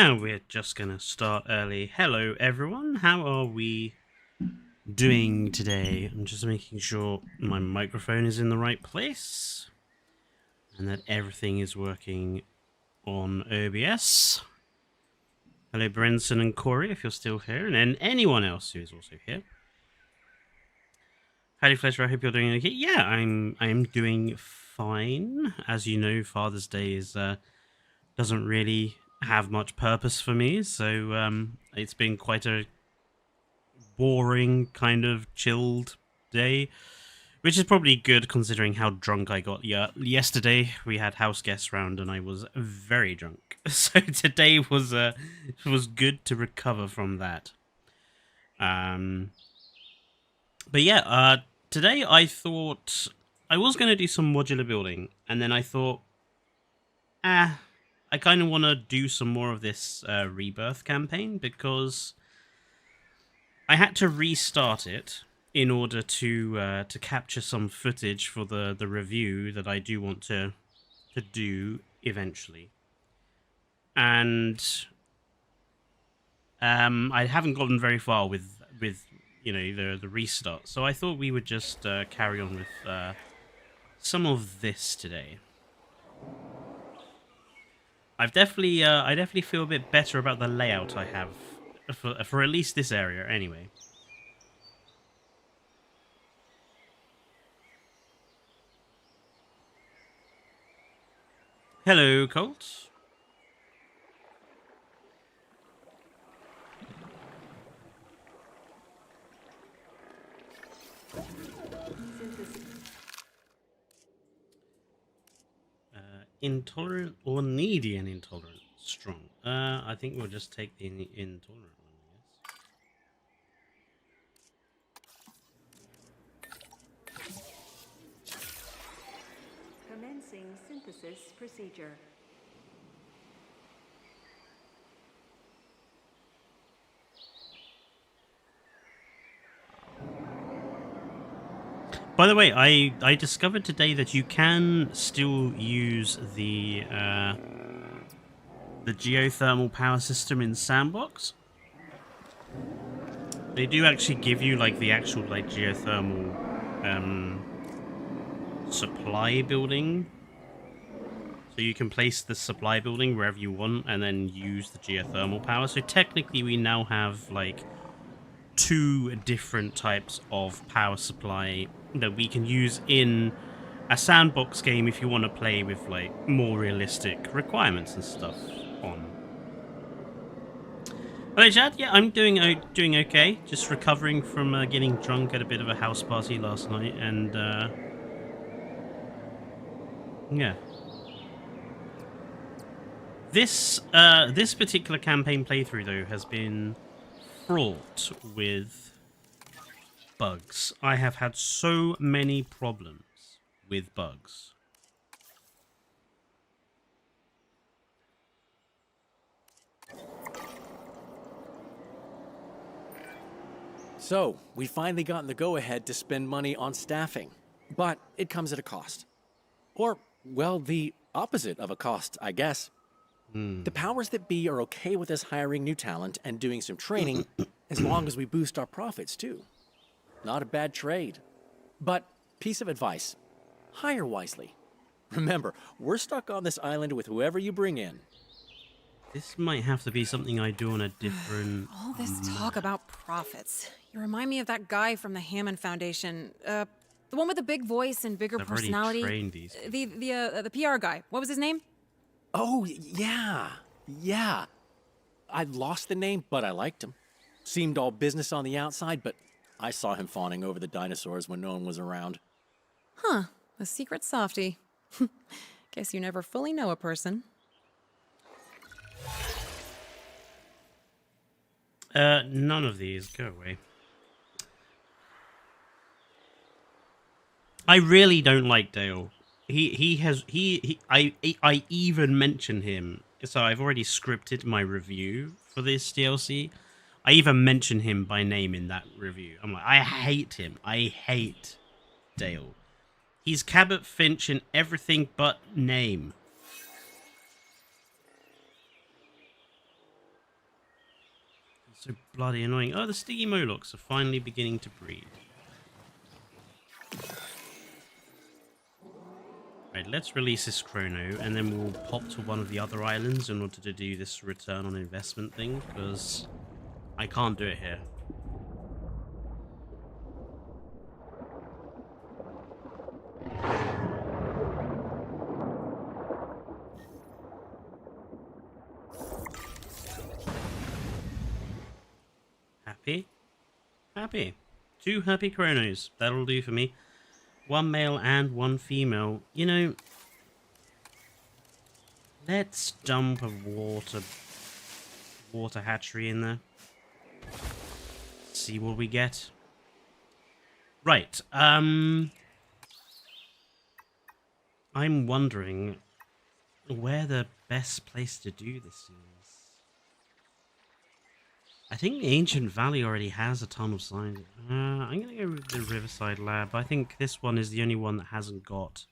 And we're just gonna start early. Hello everyone, how are we doing today? I'm just making sure my microphone is in the right place and that everything is working on OBS. Hello Brenson and Corey, if you're still here, and then anyone else who is also here. Howdy Fletcher, I hope you're doing okay. Yeah, I'm doing fine. As you know, Father's Day is doesn't really have much purpose for me, so it's been quite a boring, kind of chilled day, which is probably good considering how drunk I got. Yeah, yesterday we had house guests round and I was very drunk, so today was good to recover from that. But yeah, today I thought I was going to do some modular building, and then I thought, I kind of want to do some more of this Rebirth campaign because I had to restart it in order to capture some footage for the review that I do want to do eventually, and I haven't gotten very far with the restart. So I thought we would just carry on with some of this today. I definitely feel a bit better about the layout I have for at least this area anyway. Hello, Colt. Intolerant or needy and intolerant? Strong. I think we'll just take the intolerant one, I guess. Commencing synthesis procedure. By the way, I discovered today that you can still use the geothermal power system in Sandbox. They do actually give you like the actual like geothermal supply building. So you can place the supply building wherever you want and then use the geothermal power. So technically we now have like 2 different types of power supply that we can use in a sandbox game if you want to play with like more realistic requirements and stuff on. Hello Chad, yeah, I'm doing okay. Just recovering from getting drunk at a bit of a house party last night, and yeah. This particular campaign playthrough though has been fraught with bugs. I have had so many problems with bugs. So, we finally gotten the go-ahead to spend money on staffing, but it comes at a cost. Or, well, the opposite of a cost, I guess. The powers that be are okay with us hiring new talent and doing some training as long as we boost our profits too. Not a bad trade. But, piece of advice, hire wisely. Remember, we're stuck on this island with whoever you bring in. This might have to be something I do on a different... All this talk about profits. You remind me of that guy from the Hammond Foundation. The one with the big voice and bigger personality. I've already trained these people. The PR guy. What was his name? Oh, yeah. I lost the name, but I liked him. Seemed all business on the outside, but I saw him fawning over the dinosaurs when no one was around. Huh. A secret softie. Guess you never fully know a person. None of these. Go away. I really don't like Dale. I even mention him. So I've already scripted my review for this DLC. I even mention him by name in that review. I'm like, I hate him. I hate Dale. He's Cabot Finch in everything but name. So bloody annoying. Oh, the sticky Molochs are finally beginning to breed. Right, let's release this chrono, and then we'll pop to one of the other islands in order to do this return on investment thing, because I can't do it here. Happy? Happy. 2 happy chronos. That'll do for me. 1 male and 1 female. You know, let's dump a water hatchery in there. See what we get. Right. I'm wondering where the best place to do this is. I think the Ancient Valley already has a ton of signs. I'm going to go with the Riverside Lab. I think this one is the only one that hasn't got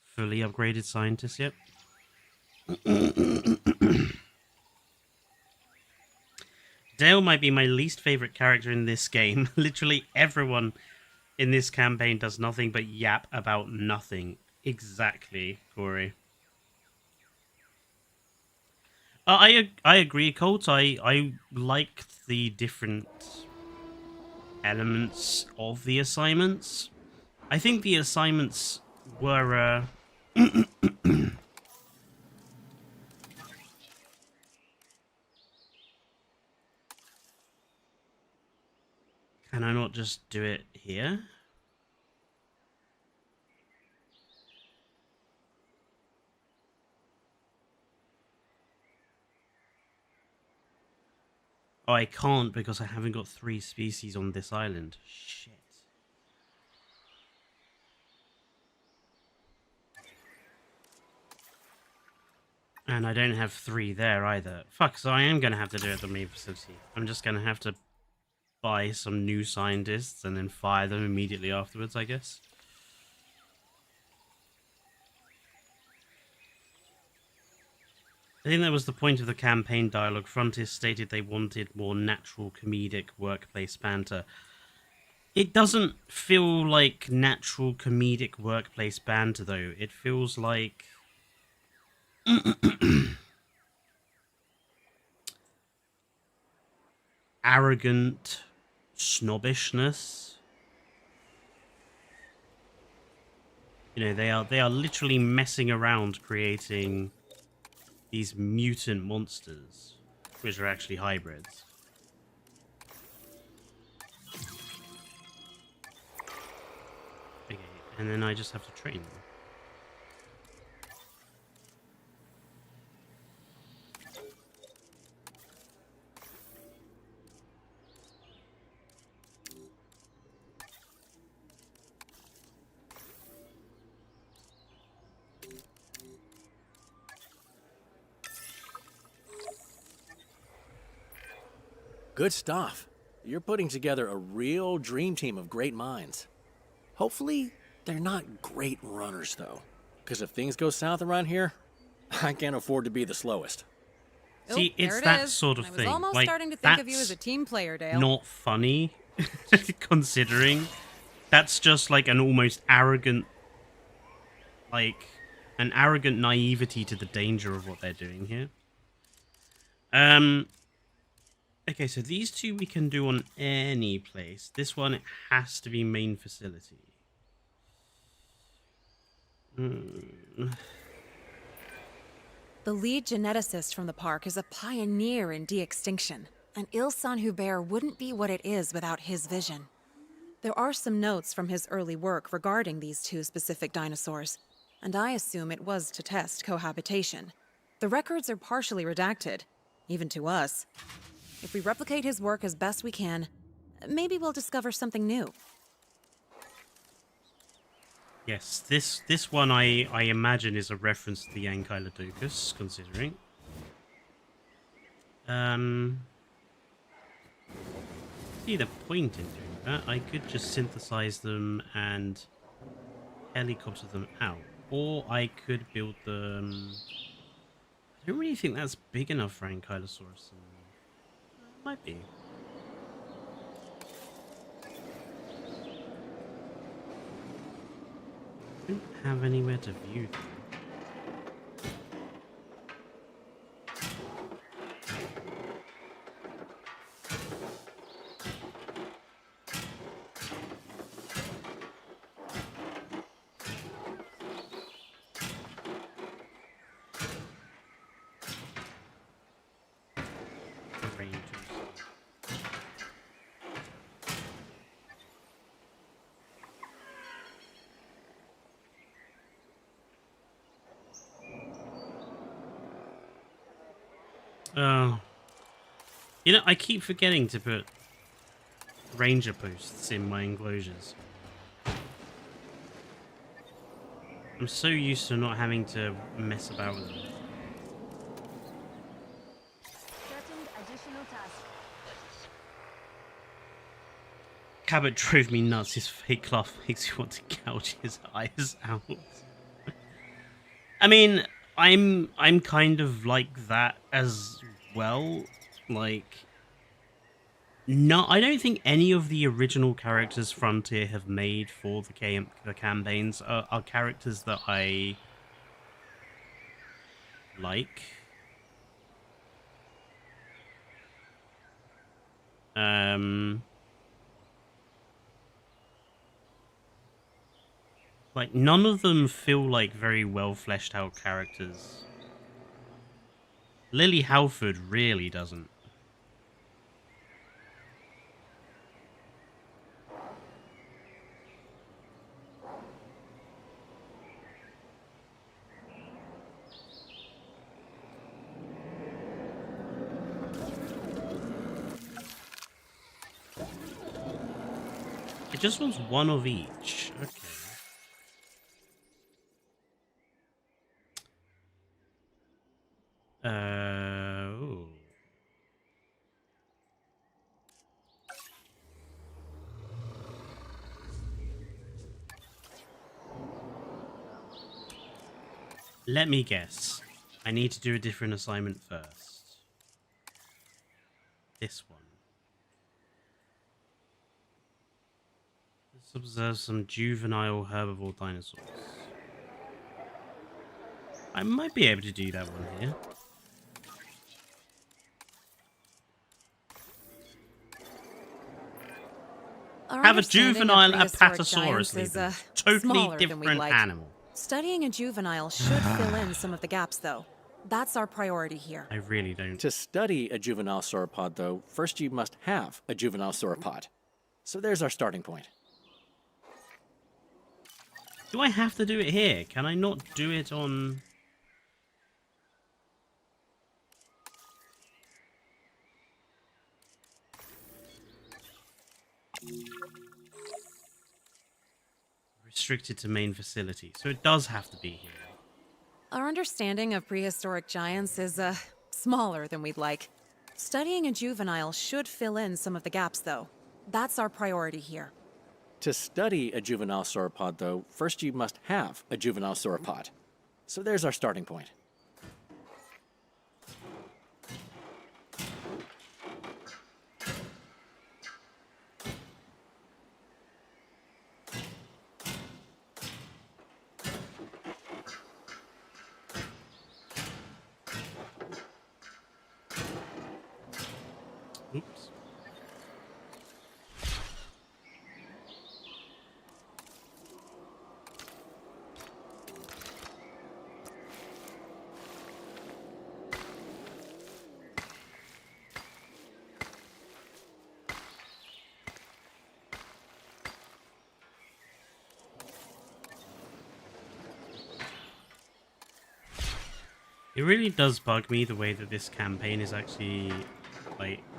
fully upgraded scientists yet. Dale might be my least favorite character in this game. Literally everyone in this campaign does nothing but yap about nothing. Exactly, Corey. I agree, Colt. I like the different elements of the assignments. I think the assignments were... Can I not just do it here? Oh, I can't because I haven't got 3 species on this island. Shit. And I don't have 3 there either. Fuck, so I am going to have to do it at the main facility. I'm just going to have to buy some new scientists and then fire them immediately afterwards, I guess. I think that was the point of the campaign dialogue. Frontier stated they wanted more natural comedic workplace banter. It doesn't feel like natural comedic workplace banter, though. It feels like... arrogant snobbishness. You know, they are literally messing around creating these mutant monsters, which are actually hybrids. Okay, and then I just have to train them. Good stuff. You're putting together a real dream team of great minds. Hopefully, they're not great runners, though. Because if things go south around here, I can't afford to be the slowest. See, there it's it that is. sort of I was thing. almost Like, starting to think of you that's as a team player, Dale. not funny, considering that's just like an almost arrogant, like an arrogant naivety to the danger of what they're doing here. Okay, so these 2 we can do on any place. This one, it has to be main facility. The lead geneticist from the park is a pioneer in de-extinction, and Ilsan Hubert wouldn't be what it is without his vision. There are some notes from his early work regarding these 2 specific dinosaurs, and I assume it was to test cohabitation. The records are partially redacted, even to us. If we replicate his work as best we can, maybe we'll discover something new. Yes, this one I imagine is a reference to the Ankylodocus, considering. See the point in doing that. I could just synthesize them and helicopter them out. Or I could build them... I don't really think that's big enough for Ankylosaurus. Might be. don't have anywhere to view them. Oh. You know, I keep forgetting to put ranger posts in my enclosures. I'm so used to not having to mess about with them. Certain additional tasks. Cabot drove me nuts. His fake laugh makes you want to gouge his eyes out. I mean, I'm kind of like that as well. Like, no, I don't think any of the original characters Frontier have made for the campaigns are characters that I like. Like, none of them feel like very well fleshed out characters. Lily Halford really doesn't. It just wants one of each. Okay. Ooh. Let me guess. I need to do a different assignment first. This one. Let's observe some juvenile herbivore dinosaurs. I might be able to do that one here. Our Have a understanding of juvenile prehistoric Apatosaurus giants is, leaving. Totally smaller than we'd different like. animal. Studying a juvenile should fill in some of the gaps, though. That's our priority here. I really don't. To study a juvenile sauropod, though, first you must have a juvenile sauropod. So there's our starting point. Do I have to do it here? Can I not do it on... Restricted to main facility. So it does have to be here. Our understanding of prehistoric giants is, smaller than we'd like. Studying a juvenile should fill in some of the gaps, though. That's our priority here. To study a juvenile sauropod, though, first you must have a juvenile sauropod. So there's our starting point. Oops. It really does bug me the way that this campaign is actually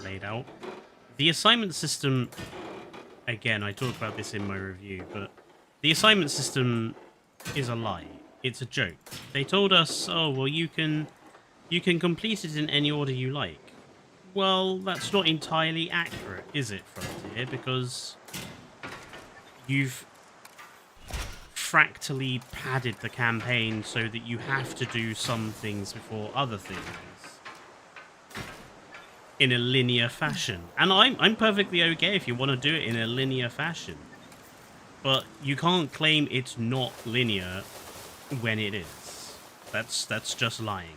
laid out. The assignment system, again, I talk about this in my review, but the assignment system is a lie. It's a joke. They told us, oh, well, you can complete it in any order you like. Well, that's not entirely accurate, is it, Frontier? Because you've fractally padded the campaign so that you have to do some things before other things in a linear fashion. And I'm perfectly okay if you want to do it in a linear fashion. but you can't claim it's not linear when it is. That's just lying.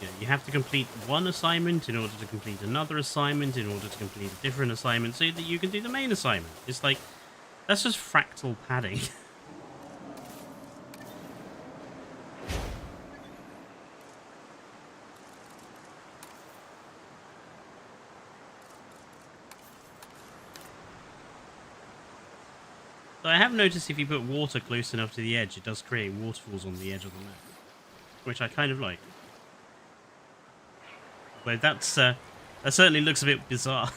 Yeah, you have to complete one assignment in order to complete another assignment in order to complete a different assignment so that you can do the main assignment. It's like, that's just fractal padding. So I have noticed if you put water close enough to the edge, it does create waterfalls on the edge of the map, which I kind of like. But that certainly looks a bit bizarre.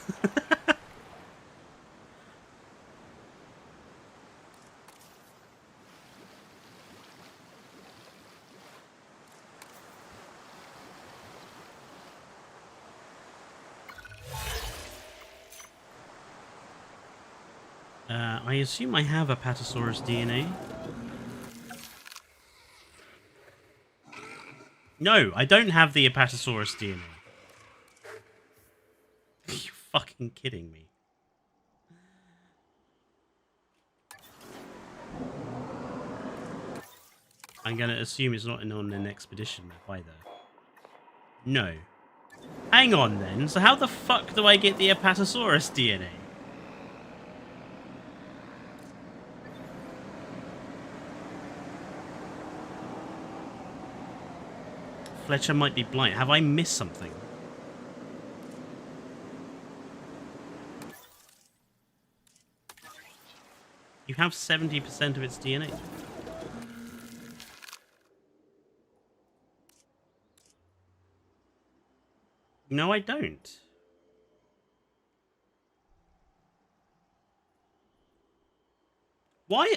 I assume I have Apatosaurus DNA. No, I don't have the Apatosaurus DNA. Are you fucking kidding me? I'm gonna assume it's not on an expedition map either. No. Hang on then, so how the fuck do I get the Apatosaurus DNA? Fletcher might be blind. Have I missed something? You have 70% of its DNA. No, I don't. Why?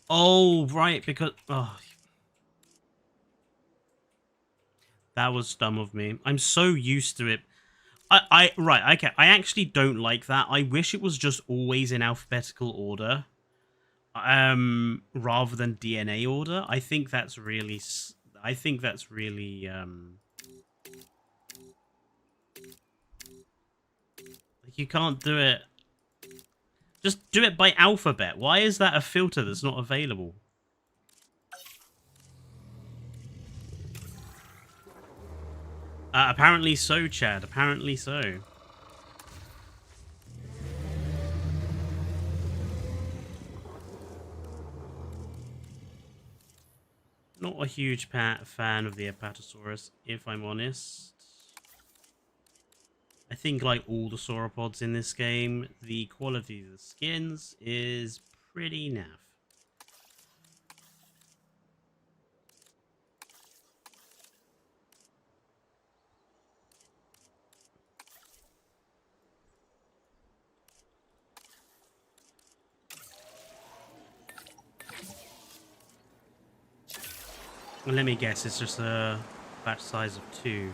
Oh, right, because... Oh, that was dumb of me. I'm so used to it. Right, okay. I actually don't like that. I wish it was just always in alphabetical order. Rather than DNA order. I think that's really... Like, you can't do it... Just do it by alphabet. Why is that a filter that's not available? Apparently so, Chad. Apparently so. Not a huge fan of the Apatosaurus, if I'm honest. I think, like all the sauropods in this game, the quality of the skins is pretty naff. Well, let me guess, it's just a batch size of 2.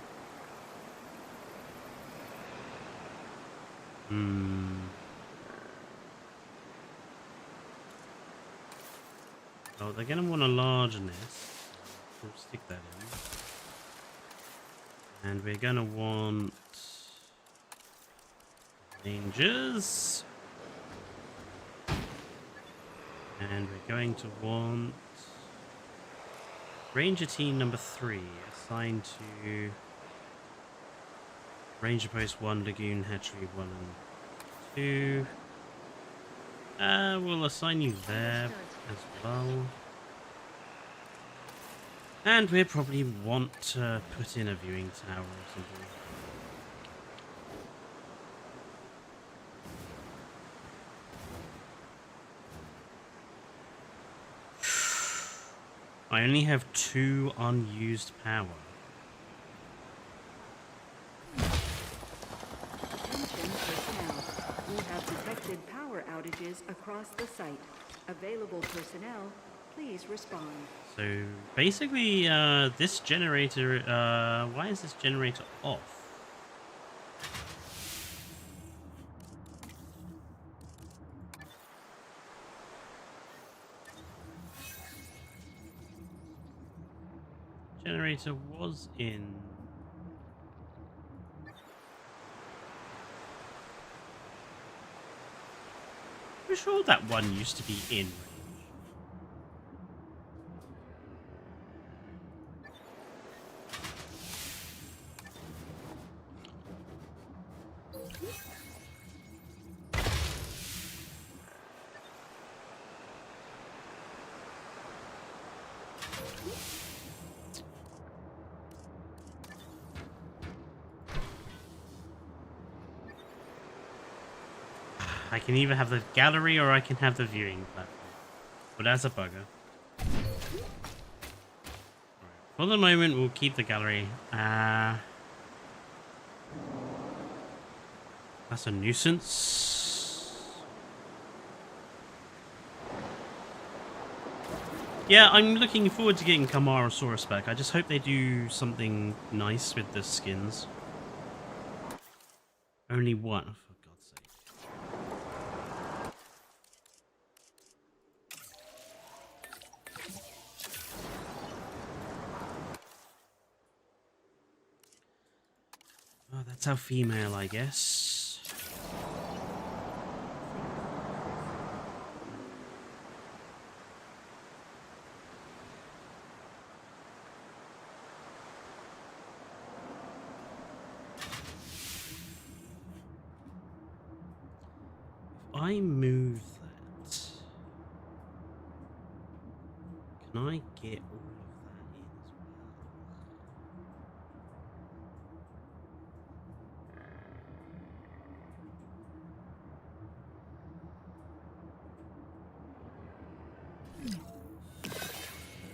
Oh, they're going to want a large nest. We'll stick that in. And we're going to want... rangers. And we're going to want... Ranger team number 3, assigned to... Ranger post 1, Lagoon, Hatchery 1 and 2. We'll assign you there as well. And we probably want to put in a viewing tower or something. I only have 2 unused power. Attention personnel. We have detected power outages across the site. Available personnel, please respond. So basically, this generator, why is this generator off? generator was in. I'm sure that one used to be in range. I can either have the gallery or I can have the viewing platform. But that's a bugger. Right. For the moment, we'll keep the gallery. That's a nuisance. Yeah, I'm looking forward to getting Camarasaurus back. I just hope they do something nice with the skins. Only one, for God's sake. Oh, that's our female, I guess. If I move that, can I get all of that in as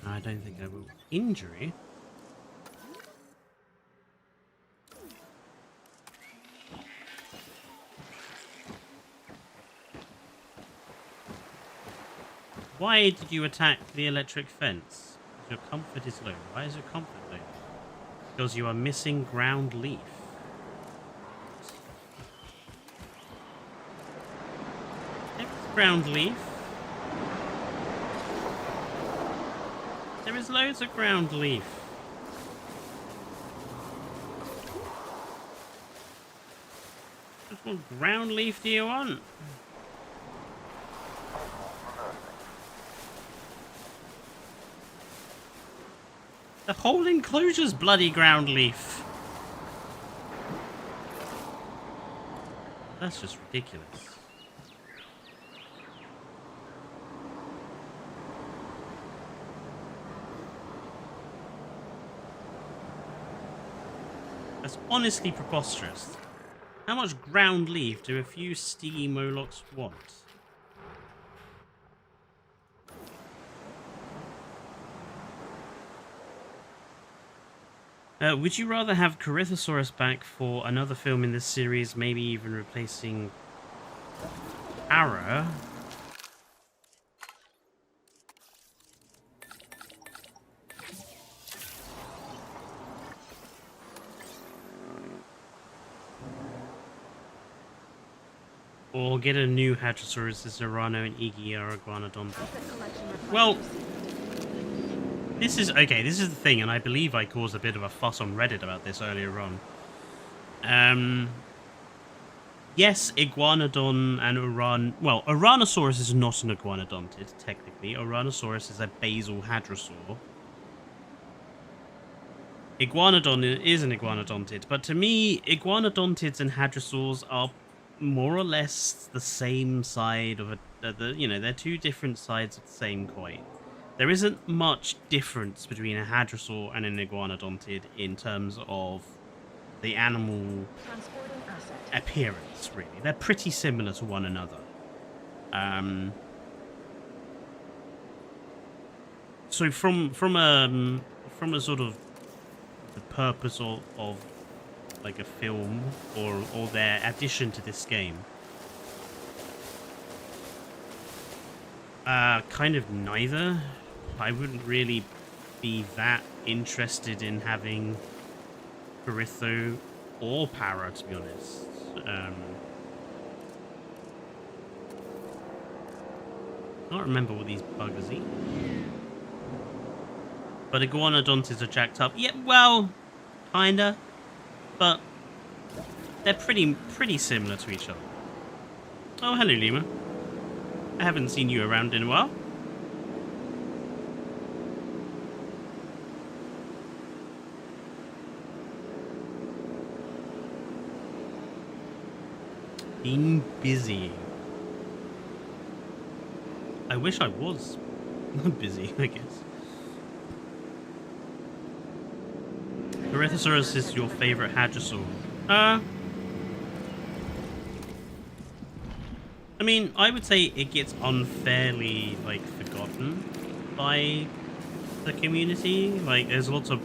well? I don't think I will. Injury? Why did you attack the electric fence? Your comfort is low. Why is your comfort low? Because you are missing ground leaf. There's ground leaf. There is loads of ground leaf. Just what ground leaf do you want? The whole enclosure's bloody ground leaf. That's just ridiculous. That's honestly preposterous. How much ground leaf do a few steely Molochs want? Would you rather have Corythosaurus back for another film in this series, maybe even replacing Ara? Or get a new Hadrosaurus as Urano and Iggy or Iguanodon? Well, this is the thing, and I believe I caused a bit of a fuss on Reddit about this earlier on. Yes, Iguanodon and well, Uranosaurus is not an Iguanodontid, technically. Uranosaurus is a basal hadrosaur. Iguanodon is an Iguanodontid, but to me, Iguanodontids and hadrosaurs are more or less the same side of they're two different sides of the same coin. There isn't much difference between a hadrosaur and an Iguanodontid in terms of the animal appearance, really. They're pretty similar to one another. So from a sort of the purpose of like a film or their addition to this game, kind of neither. I wouldn't really be that interested in having Corytho or Para, to be honest. Can't remember what these buggers eat. but iguanodontids are jacked up. Yeah, well, kinda, but they're pretty similar to each other. Oh, hello, Lima. I haven't seen you around in a while. Been busy. I wish I was busy, I guess. Corythosaurus is your favorite hadrosaur. I mean, I would say it gets unfairly, like, forgotten by the community. Like, there's lots of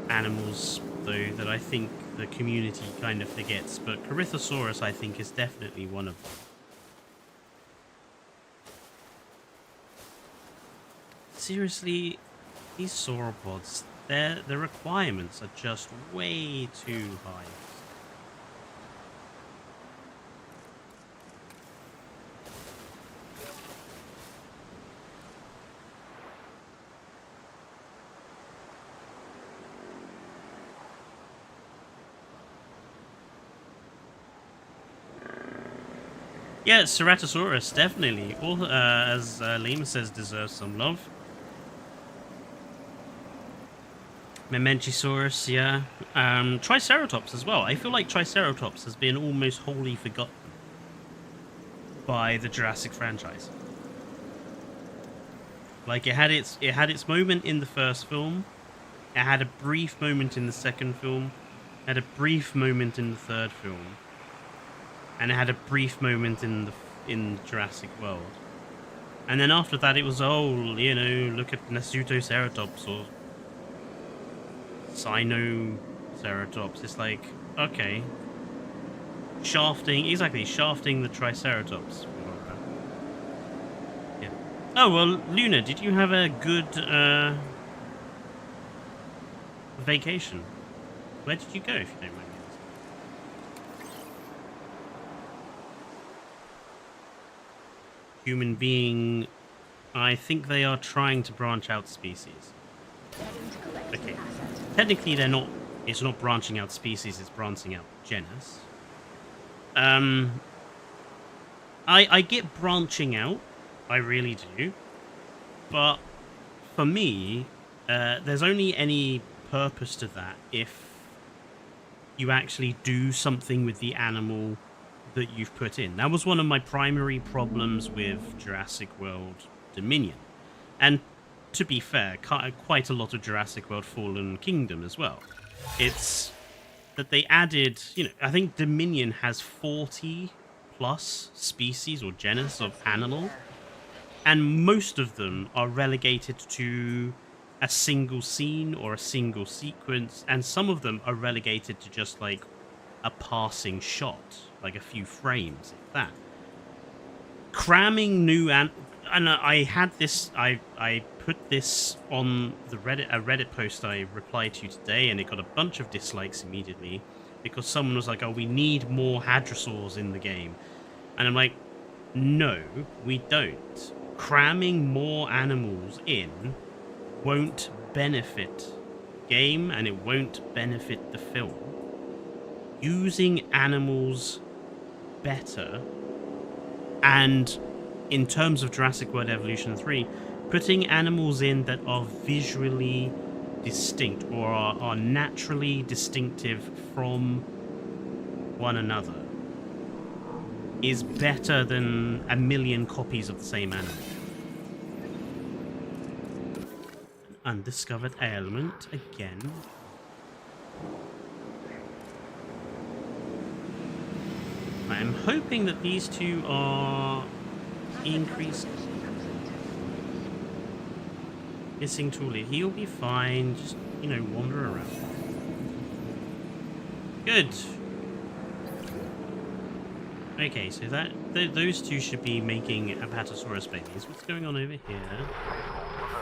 animals, though, that I think the community kind of forgets. But Corythosaurus, I think, is definitely one of them. Seriously, these sauropods, the requirements are just way too high. Yeah, Ceratosaurus, definitely. All, as Lima says, deserves some love. Memenchisaurus, yeah. Triceratops as well. I feel like Triceratops has been almost wholly forgotten by the Jurassic franchise. Like, it had its moment in the first film. It had a brief moment in the second film. It had a brief moment in the third film. And it had a brief moment in Jurassic World. And then after that, it was, oh, you know, look at Nasutoceratops or Sinoceratops. It's like, okay. Shafting the Triceratops. Yeah. Oh, well, Luna, did you have a good vacation? Where did you go, if you don't mind? Human being, I think they are trying to branch out species. Okay. Technically they're not, it's not branching out species, it's branching out genus. I get branching out, I really do. But for me, there's only any purpose to that if you actually do something with the animal that you've put in. That was one of my primary problems with Jurassic World Dominion. And to be fair, quite a lot of Jurassic World Fallen Kingdom as well. It's that they added, you know, I think Dominion has 40 plus species or genus of animal, and most of them are relegated to a single scene or a single sequence, and some of them are relegated to just like a passing shot, like a few frames, if that. Cramming new and I had this, I put this on the a Reddit post I replied to today, and it got a bunch of dislikes immediately because someone was like, oh, we need more hadrosaurs in the game. And I'm like, no, we don't. Cramming more animals in won't benefit game, and it won't benefit the film. Using animals better, and in terms of Jurassic World Evolution 3, putting animals in that are visually distinct or are naturally distinctive from one another is better than a million copies of the same animal. An undiscovered ailment again. I am hoping that these two are increased. Missing Toolie. He'll be fine. Just, you know, wander around. Good. Okay, so those two should be making Apatosaurus babies. What's going on over here?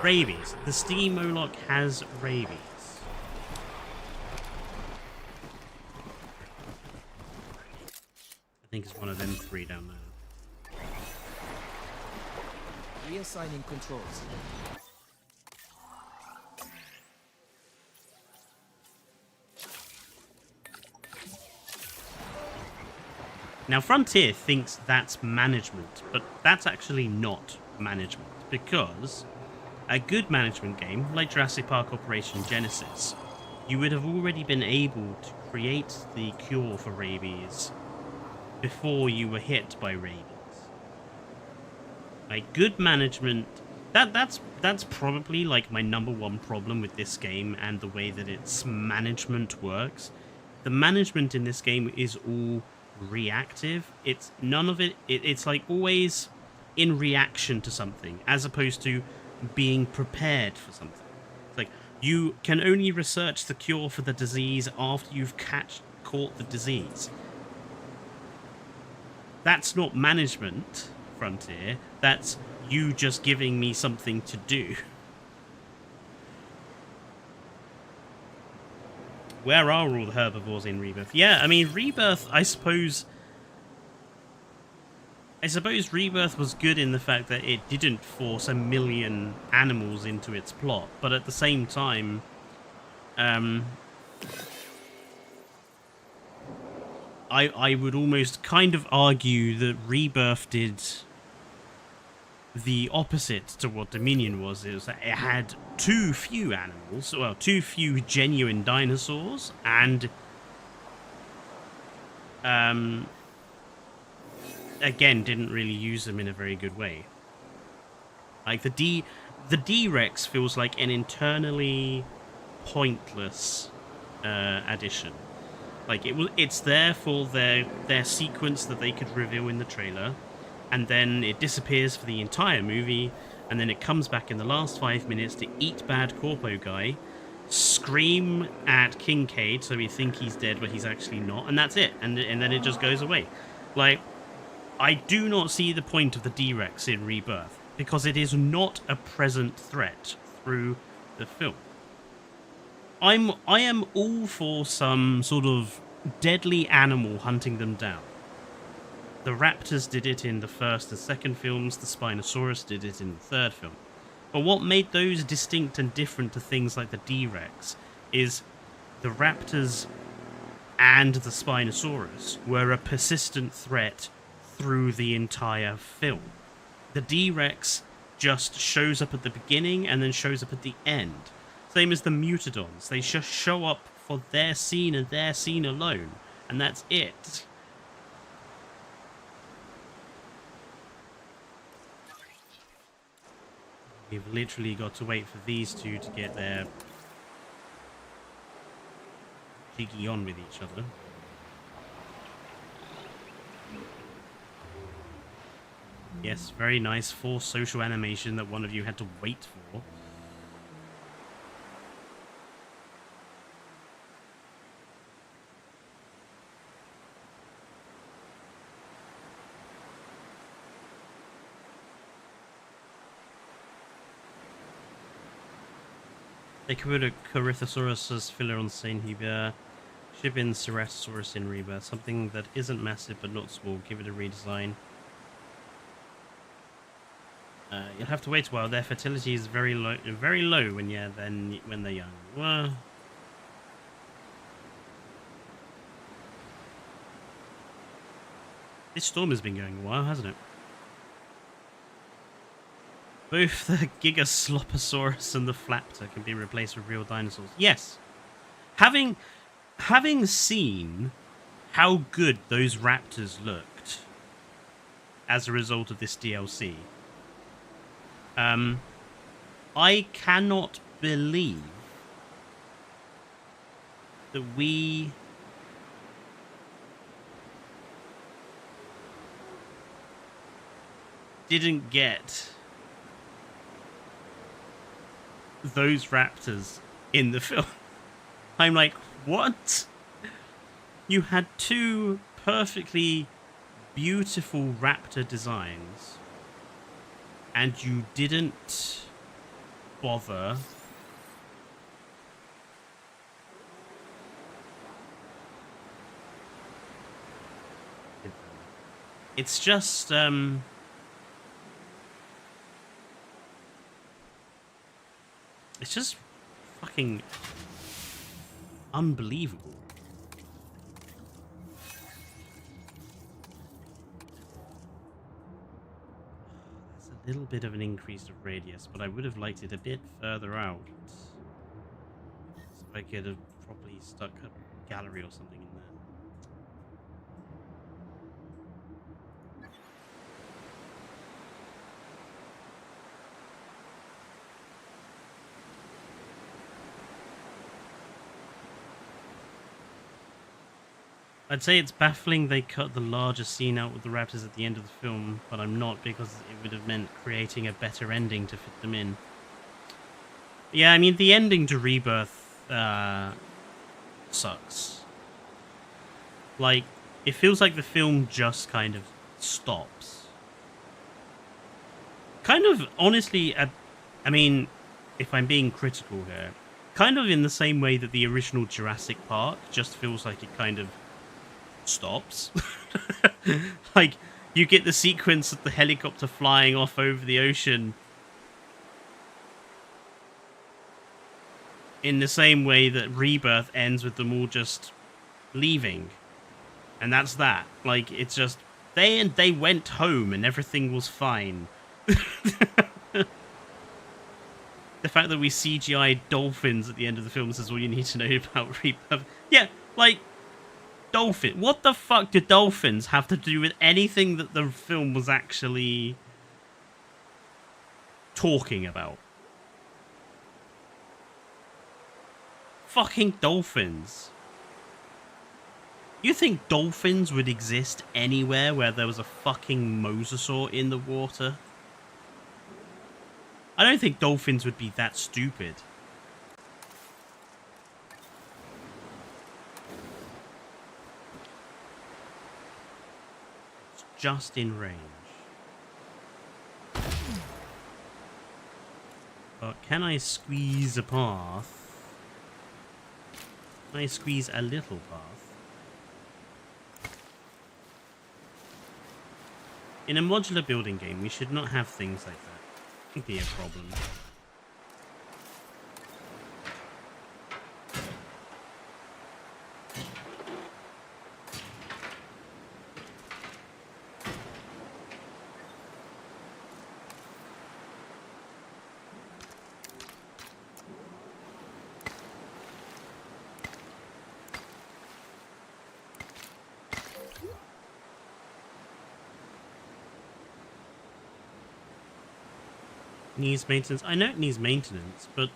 Rabies. The Steam Moloch has rabies. I think it's one of them three down there. Reassigning controls. Now, Frontier thinks that's management, but that's actually not management, because a good management game, like Jurassic Park Operation Genesis, you would have already been able to create the cure for rabies before you were hit by rabies. Like, good management, that's probably like my #1 problem with this game and the way that its management works. The management in this game is all reactive. It's none of it, it's like always in reaction to something, as opposed to being prepared for something. It's like, you can only research the cure for the disease after you've caught the disease. That's not management, Frontier. That's you just giving me something to do. Where are all the herbivores in Rebirth? Yeah, I mean, Rebirth, I suppose Rebirth was good in the fact that it didn't force a million animals into its plot, but at the same time, I would almost kind of argue that Rebirth did the opposite to what Dominion was. It was that it had too few animals, well, too few genuine dinosaurs, and again, didn't really use them in a very good way. Like, the D-Rex feels like an internally pointless addition. Like, it's there for their sequence that they could reveal in the trailer, and then it disappears for the entire movie, and then it comes back in the last 5 minutes to eat bad corpo guy, scream at Kincaid so we think he's dead but he's actually not, and that's it, and then it just goes away. Like, I do not see the point of the D-Rex in Rebirth, because it is not a present threat through the film. I am all for some sort of deadly animal hunting them down. The raptors did it in the first and second films, the Spinosaurus did it in the third film. But what made those distinct and different to things like the D-Rex is the raptors and the Spinosaurus were a persistent threat through the entire film. The D-Rex just shows up at the beginning and then shows up at the end. Same as the Mutadons. They just show up for their scene and their scene alone, and that's it. We've literally got to wait for these two to get their jiggy on with each other. Yes, very nice. Forced social animation that one of you had to wait for. They could put a Corythosaurus as filler on St. Hubert. Should have been Ceratosaurus in Rebirth. Something that isn't massive but not small. Give it a redesign. You'll have to wait a while. Their fertility is very low when they're young. Well, this storm has been going a while, hasn't it? Both the Gigasloposaurus and the Flaptor can be replaced with real dinosaurs. Yes. Having seen how good those raptors looked as a result of this DLC, I cannot believe that we didn't get those raptors in the film. I'm like, what? You had two perfectly beautiful raptor designs, and you didn't bother it's just It's just fucking unbelievable. That's a little bit of an increase of radius, but I would have liked it a bit further out. So I could have probably stuck a gallery or something in there. I'd say it's baffling they cut the larger scene out with the raptors at the end of the film, but I'm not, because it would have meant creating a better ending to fit them in. Yeah, I mean, the ending to Rebirth sucks. Like, it feels like the film just kind of stops. Kind of, honestly, I mean, if I'm being critical here, kind of in the same way that the original Jurassic Park just feels like it kind of stops. Like, you get the sequence of the helicopter flying off over the ocean in the same way that Rebirth ends with them all just leaving. And that's that. Like, it's just they went home and everything was fine. The fact that we CGI dolphins at the end of the film says all you need to know about Rebirth. Yeah, like, dolphin. What the fuck do dolphins have to do with anything that the film was actually talking about? Fucking dolphins. You think dolphins would exist anywhere where there was a fucking mosasaur in the water? I don't think dolphins would be that stupid. It's just in range. But can I squeeze a path? Can I squeeze a little path? In a modular building game, we should not have things like that. It could be a problem. Needs maintenance. I know it needs maintenance, but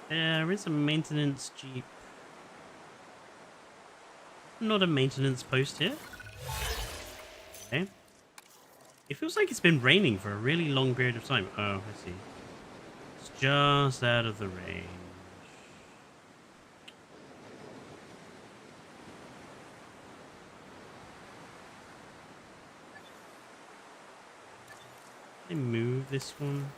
there is a maintenance jeep. Not a maintenance post here. Okay. It feels like it's been raining for a really long period of time. Oh, I see. It's just out of the range. Can I move this one?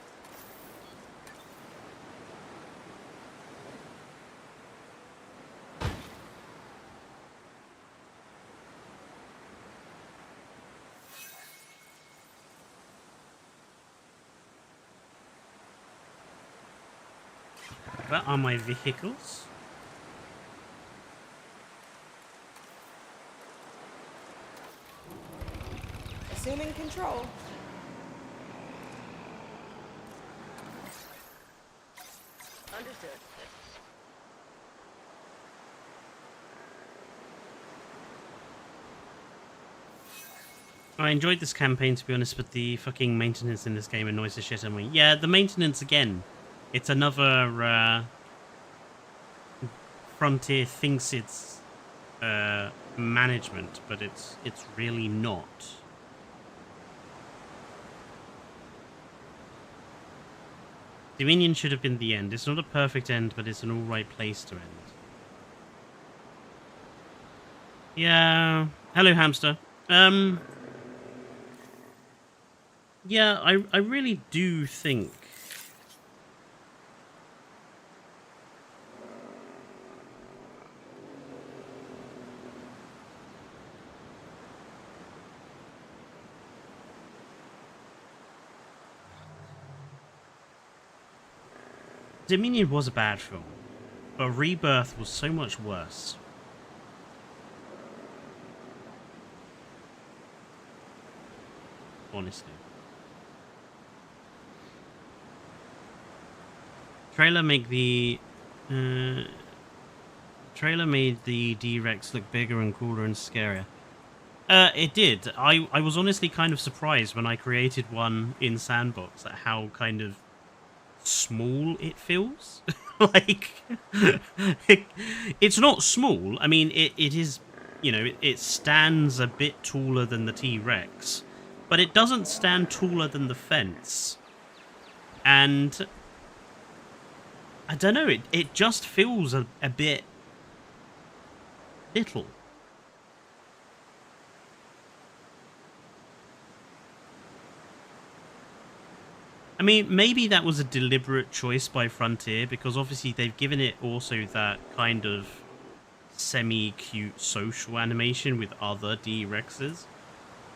Where are my vehicles? Assuming control. Understood. I enjoyed this campaign, to be honest, but the fucking maintenance in this game annoys the shit out of me. Yeah, the maintenance again. It's another Frontier thinks it's management, but it's really not. Dominion should have been the end. It's not a perfect end, but it's an alright place to end. Yeah. Hello, hamster. Yeah, I really do think Dominion was a bad film, but Rebirth was so much worse. Honestly. Trailer made the D-Rex look bigger and cooler and scarier. It did. I was honestly kind of surprised when I created one in Sandbox at how kind of small it feels. Like, it's not small. I mean, it is, you know, it stands a bit taller than the T-Rex, but it doesn't stand taller than the fence. And I don't know, it just feels a bit little. I mean, maybe that was a deliberate choice by Frontier, because obviously they've given it also that kind of semi-cute social animation with other D-Rexes.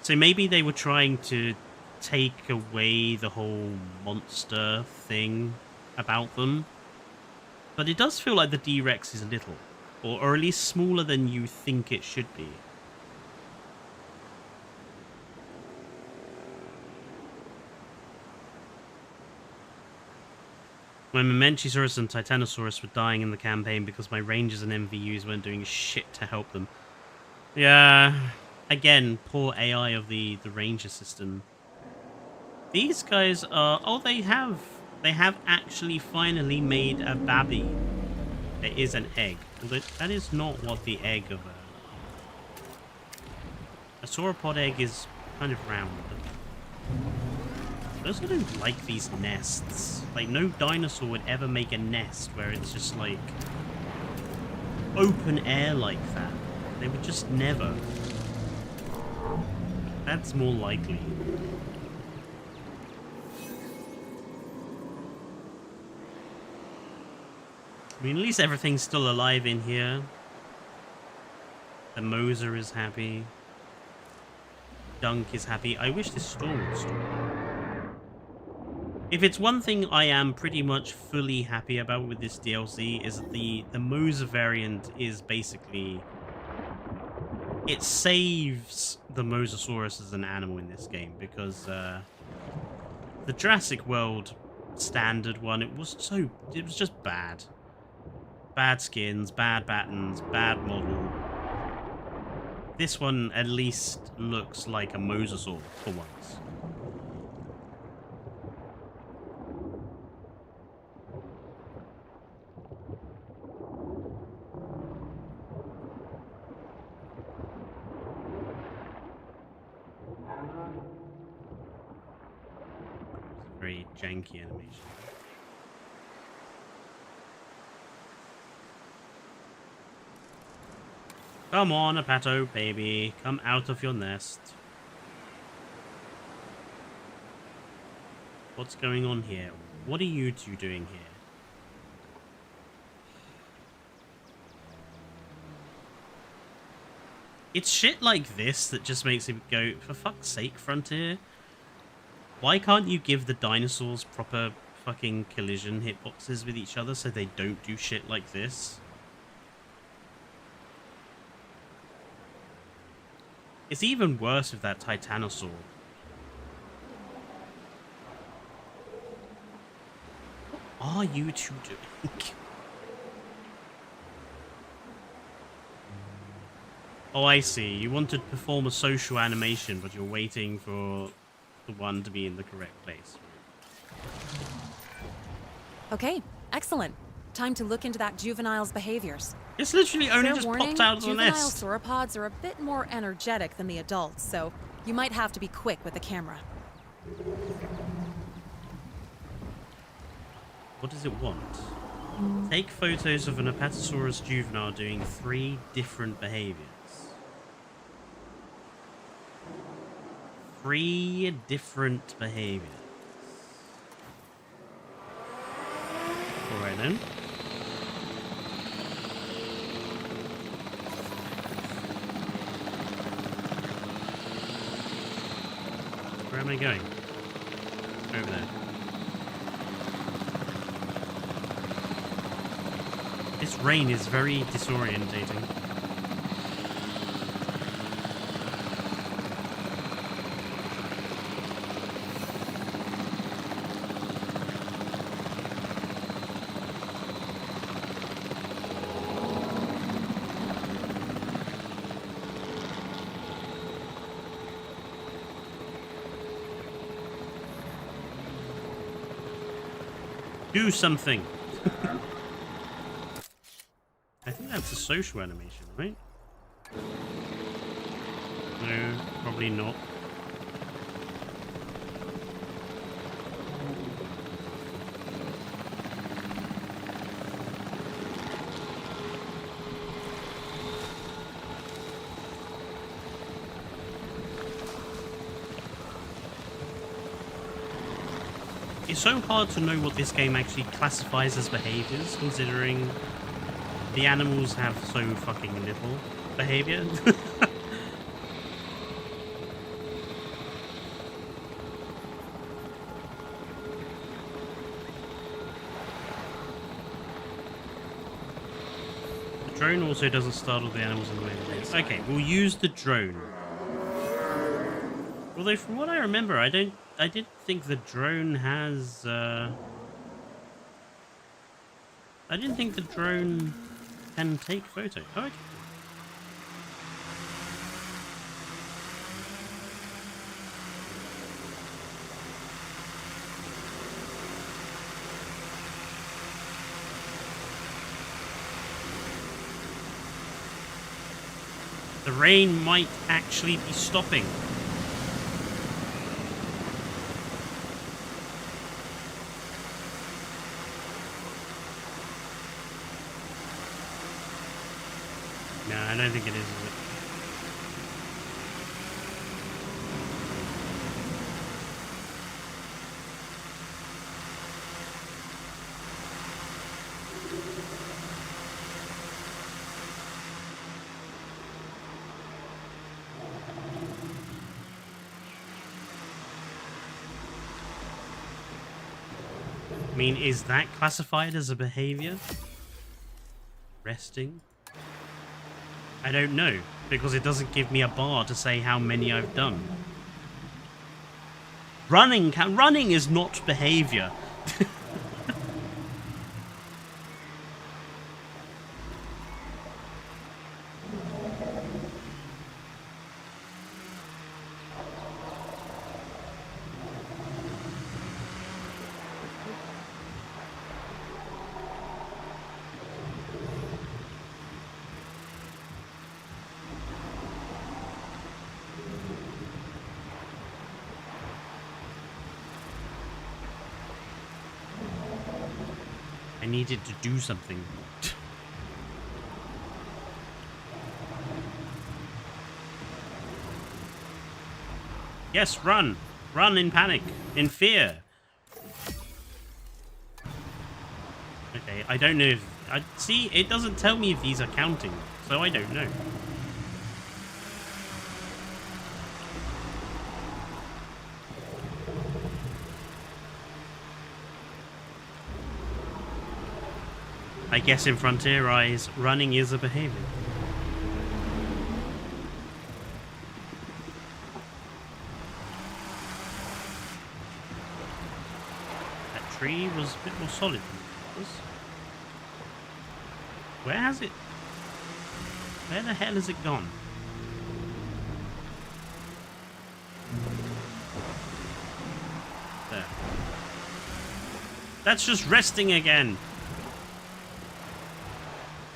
So maybe they were trying to take away the whole monster thing about them. But it does feel like the D-Rex is little, or at least smaller than you think it should be. My Mamenchisaurus and Titanosaurus were dying in the campaign because my Rangers and MVUs weren't doing shit to help them. Yeah, again, poor AI of the Ranger system. These guys are... Oh, they have actually finally made a babby. There is an egg. Although that is not what the egg of a sauropod egg is, kind of round. I also don't like these nests. Like, no dinosaur would ever make a nest where it's just like open air like that. They would just never. That's more likely. I mean, at least everything's still alive in here. The Moser is happy. Dunk is happy. I wish this storm would stop. If it's one thing I am pretty much fully happy about with this DLC, is that the Moser variant is basically... It saves the Mosasaurus as an animal in this game, because the Jurassic World standard one, it was just bad. Bad skins, bad battens, bad model. This one at least looks like a mosasaur for once. It's a very janky animation. Come on, Apato, baby. Come out of your nest. What's going on here? What are you two doing here? It's shit like this that just makes it go, for fuck's sake, Frontier. Why can't you give the dinosaurs proper fucking collision hitboxes with each other so they don't do shit like this? It's even worse with that Titanosaur. What are you two doing? Oh, I see. You want to perform a social animation, but you're waiting for the one to be in the correct place. Okay, excellent. Time to look into that juvenile's behaviors. It's literally only Fair just warning, popped out of the juvenile nest. sauropods are a bit more energetic than the adults, so you might have to be quick with the camera. What does it want? Take photos of an Apatosaurus juvenile doing 3 different behaviors. 3 different behaviors. Alright then. Where am I going? Over there. This rain is very disorientating. Do something. I think that's a social animation, right? No, probably not. It's so hard to know what this game actually classifies as behaviors, considering the animals have so fucking little behavior. The drone also doesn't startle the animals in the way it is. Okay, we'll use the drone. Although from what I remember, I did think the drone has I didn't think the drone can take photos. Oh, okay. The rain might actually be stopping. No, I don't think it is it? I mean, is that classified as a behavior? Resting? I don't know, because it doesn't give me a bar to say how many I've done. Running is not behavior. I needed to do something. Yes, run! Run in panic, in fear. Okay, I don't know if... see, it doesn't tell me if these are counting, so I don't know. I guess in Frontier Eyes, running is a behavior. That tree was a bit more solid than it was. Where has it... where the hell has it gone? There. That's just resting again.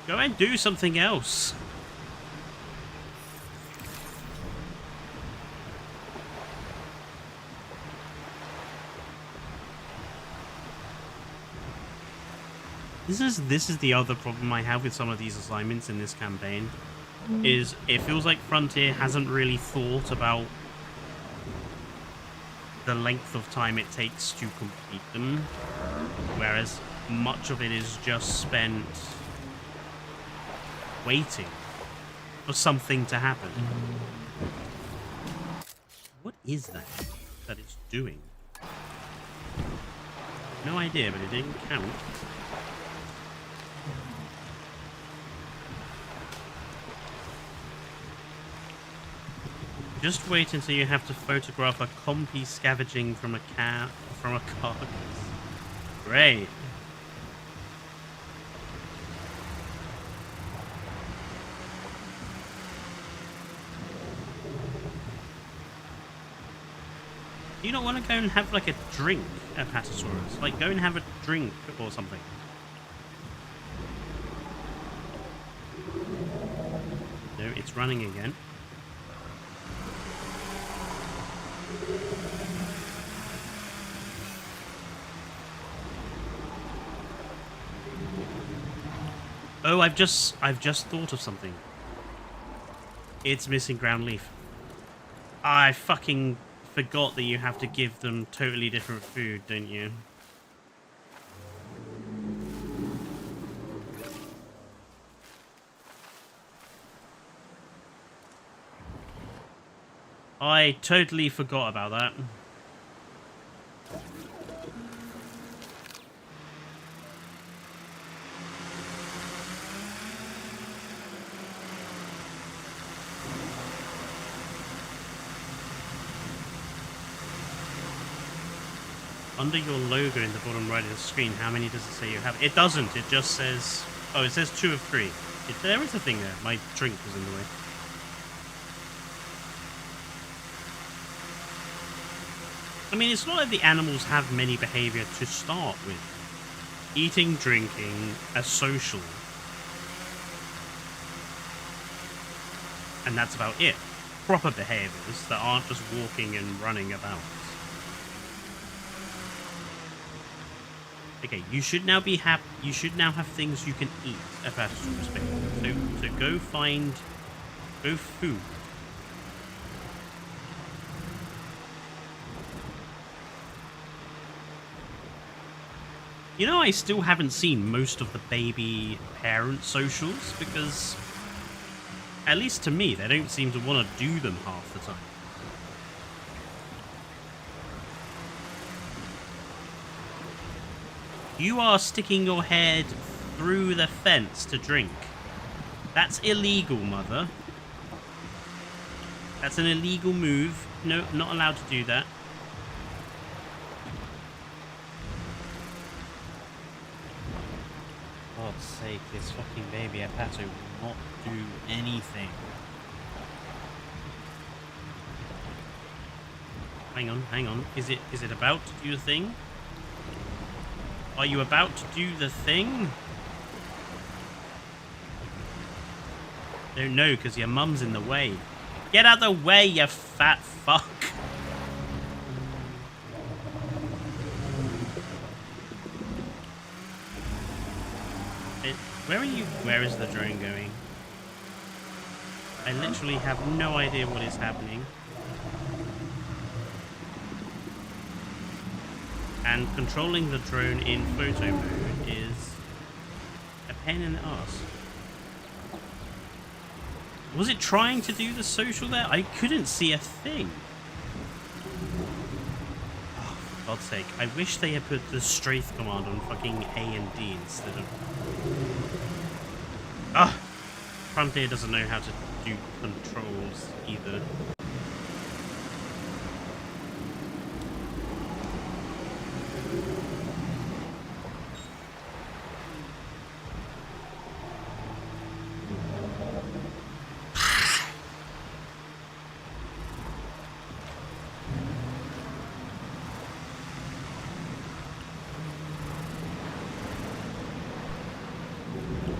Go and do something else. This is the other problem I have with some of these assignments in this campaign, is it feels like Frontier hasn't really thought about the length of time it takes to complete them, whereas much of it is just spent waiting for something to happen. What is that it's doing? No idea, but it didn't count. Just wait until you have to photograph a compy scavenging from a carcass. Great. Do you not want to go and have like a drink at Patasaurus? Like go and have a drink or something. No, it's running again. Oh, I've just thought of something. It's missing ground leaf. I fucking forgot that you have to give them totally different food, don't you? I totally forgot about that. Under your logo in the bottom right of the screen, how many does it say you have? It doesn't. It just says... Oh, it says 2 of 3. There is a thing there. My drink was in the way. I mean, it's not like the animals have many behavior to start with. Eating, drinking, a social. And that's about it. Proper behaviors that aren't just walking and running about. Okay, you should now be happy. You should now have things you can eat at Patasaurus Bay. So go find... Go food. You know, I still haven't seen most of the baby parent socials because, at least to me, they don't seem to want to do them half the time. You are sticking your head through the fence to drink. That's illegal, mother. That's an illegal move. No, not allowed to do that. For God's sake, this fucking baby at Pato will not do anything. Hang on, hang on. Is it about to do the thing? Are you about to do the thing? Don't know, because your mum's in the way. Get out of the way, you fat fuck. Where are you? Where is the drone going? I literally have no idea what is happening. And controlling the drone in photo mode is a pain in the ass. Was it trying to do the social there? I couldn't see a thing. Oh, for God's sake. I wish they had put the strafe command on fucking A and D instead of... Ah! Frontier doesn't know how to do controls either.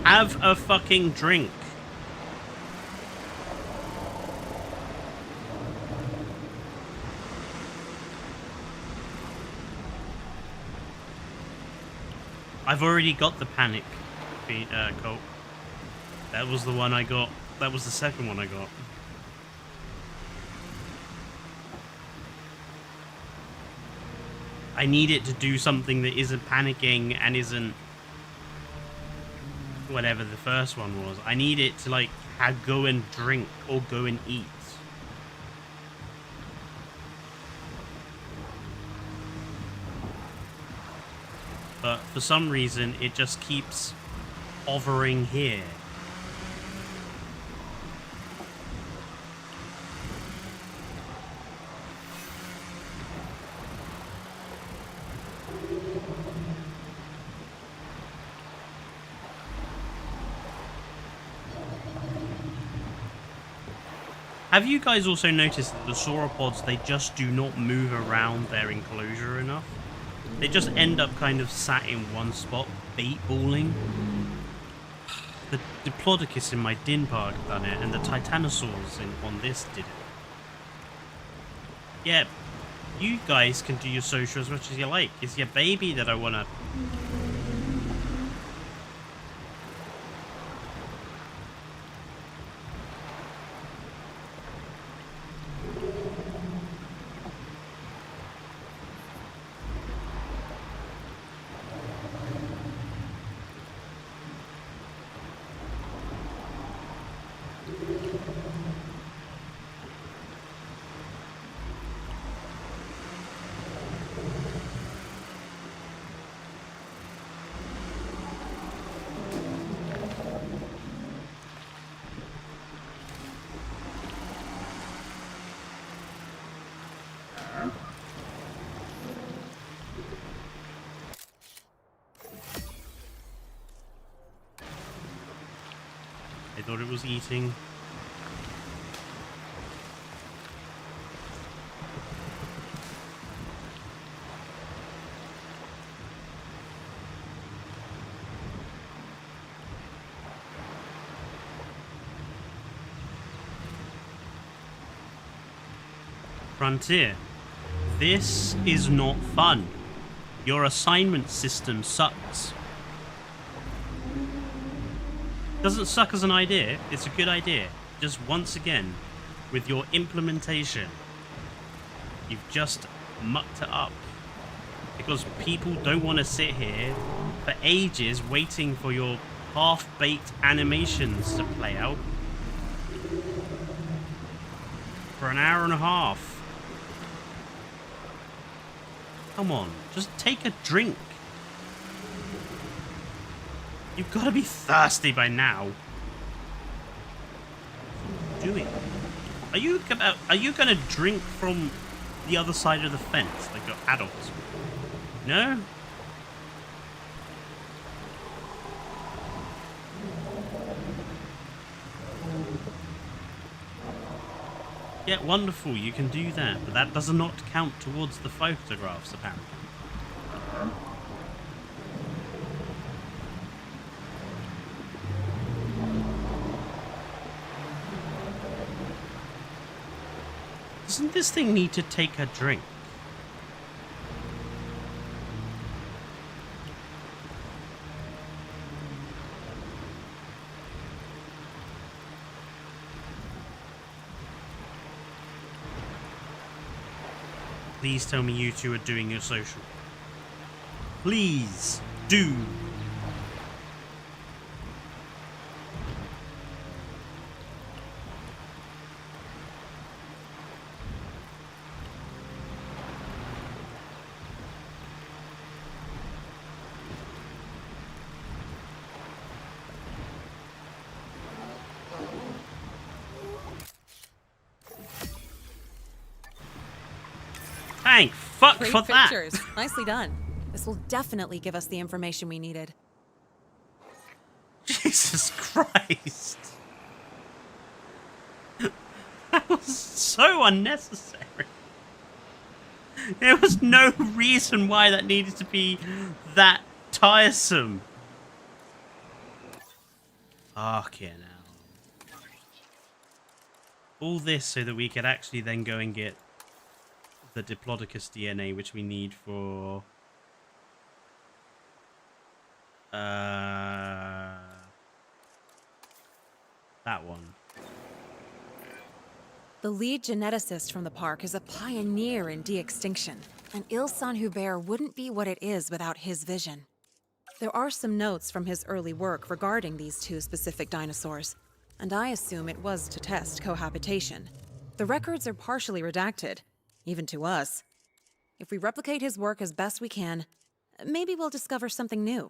Have a fucking drink. I've already got the panic Colt. That was the one I got. That was the second one I got. I need it to do something that isn't panicking and isn't whatever the first one was. I need it to like go and drink or go and eat. But for some reason it just keeps hovering here. Have you guys also noticed that the sauropods, they just do not move around their enclosure enough? They just end up kind of sat in one spot, bait balling. The Diplodocus in my Din Park done it, and the Titanosaurs on this did it. Yeah, you guys can do your social as much as you like. It's your baby that I want to... I thought it was eating. Frontier, this is not fun. Your assignment system sucks. Doesn't suck as an idea, it's a good idea. Just once again, with your implementation, you've just mucked it up. Because people don't want to sit here for ages waiting for your half-baked animations to play out. For an hour and a half. Come on, just take a drink. You've got to be thirsty by now. What are you doing? Are you gonna drink from the other side of the fence like you're adults? No? Yeah, wonderful, you can do that, but that does not count towards the photographs, apparently. Doesn't this thing need to take a drink? Please tell me you two are doing your social. Please do. Thank fuck Great for that. pictures. Nicely done. This will definitely give us the information we needed. Jesus Christ. That was so unnecessary. There was no reason why that needed to be that tiresome. Fucking hell. All this so that we could actually then go and get the Diplodocus DNA, which we need for... that one. The lead geneticist from the park is a pioneer in de-extinction, and Ilsan Hubert wouldn't be what it is without his vision. There are some notes from his early work regarding these two specific dinosaurs, and I assume it was to test cohabitation. The records are partially redacted, even to us. If we replicate his work as best we can, maybe we'll discover something new.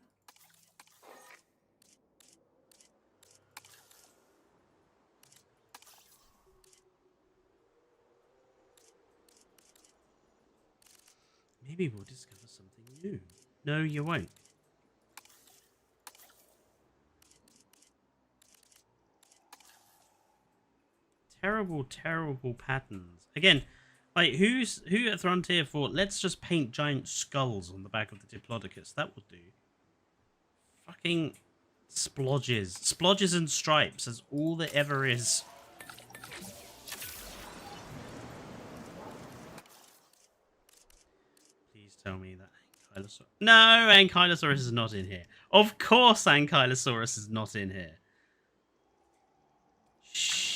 Maybe we'll discover something new. No, you won't. terrible, terrible patterns. Again, like who at Frontier thought let's just paint giant skulls on the back of the Diplodocus? That would do. Fucking splodges and stripes. That's all there ever is. Please tell me that Ankylosaurus. No, Ankylosaurus is not in here. Of course, Ankylosaurus is not in here. Shh.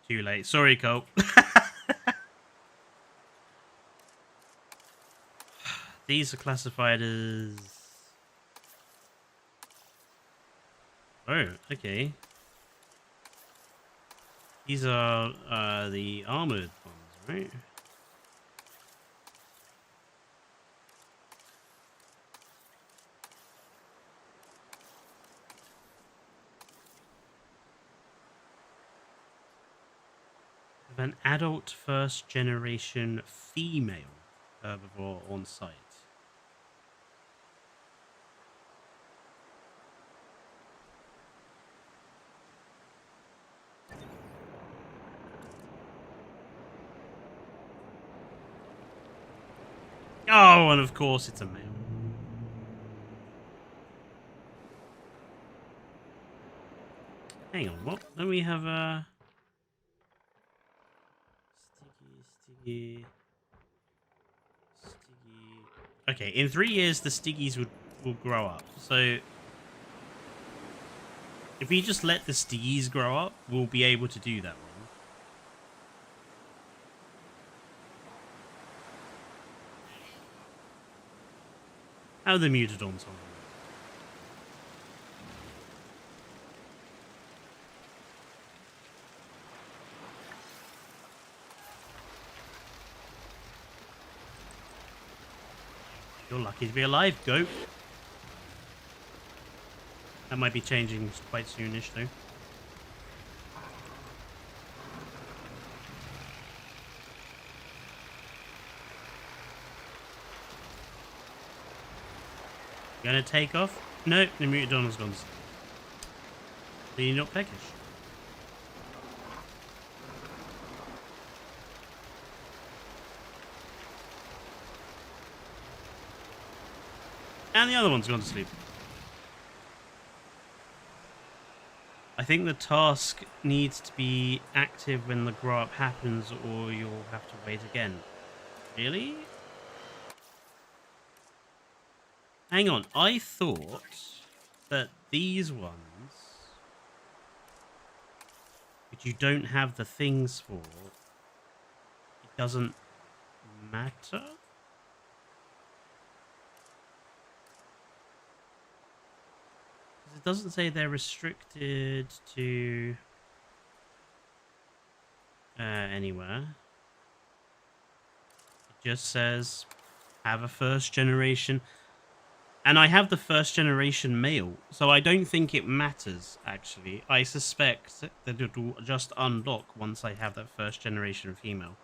Too late. Sorry, Cole. These are classified as... Oh, okay. These are the armored ones, right? An adult first generation female herbivore on site. Oh, and of course it's a male. Hang on, what? Then we have a Stiggy. Okay, in 3 years the Stiggies will grow up. So if we just let the Stiggies grow up, we'll be able to do that one. How are the Mutadons on? You're lucky to be alive, goat. That might be changing quite soonish, though. Gonna take off? No, the Mutadon's gone. So you're not peckish. And the other one's gone to sleep. I think the task needs to be active when the grow up happens, or you'll have to wait again. Really? Hang on, I thought that these ones, which you don't have the things for, it doesn't matter? It doesn't say they're restricted to anywhere. It just says have a first generation. And I have the first generation male, so I don't think it matters, actually. I suspect that it will just unlock once I have that first generation female.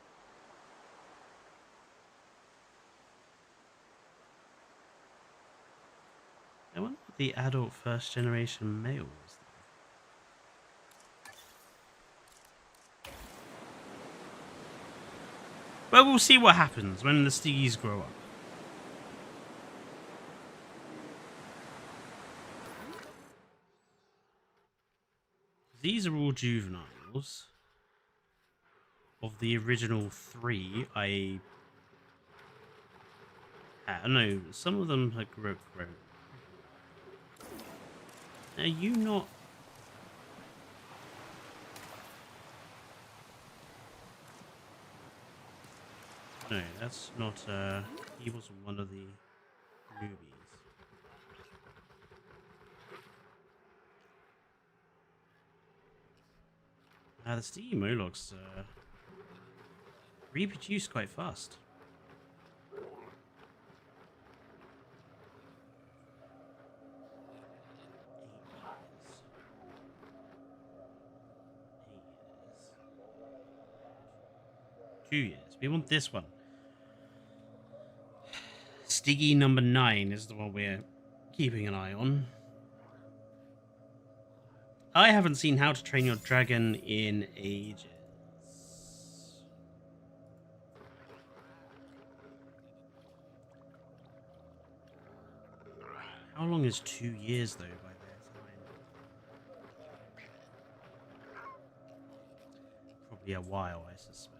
I wonder what the adult first generation male is. Well, we'll see what happens when the Stiggies grow up. These are all juveniles of the original 3. I don't know, some of them are grown. Are you not? No, that's not, he wasn't one of the newbies. The Steam Molochs reproduce quite fast. Two years. We want this one. Stiggy number 9 is the one we're keeping an eye on. I haven't seen How to Train Your Dragon in ages. How long is 2 years, though, by their time? Probably a while, I suspect.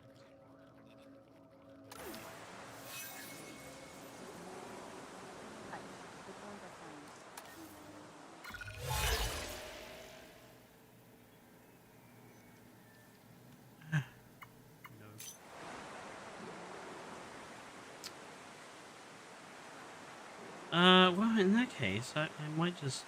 Well, in that case, I might just...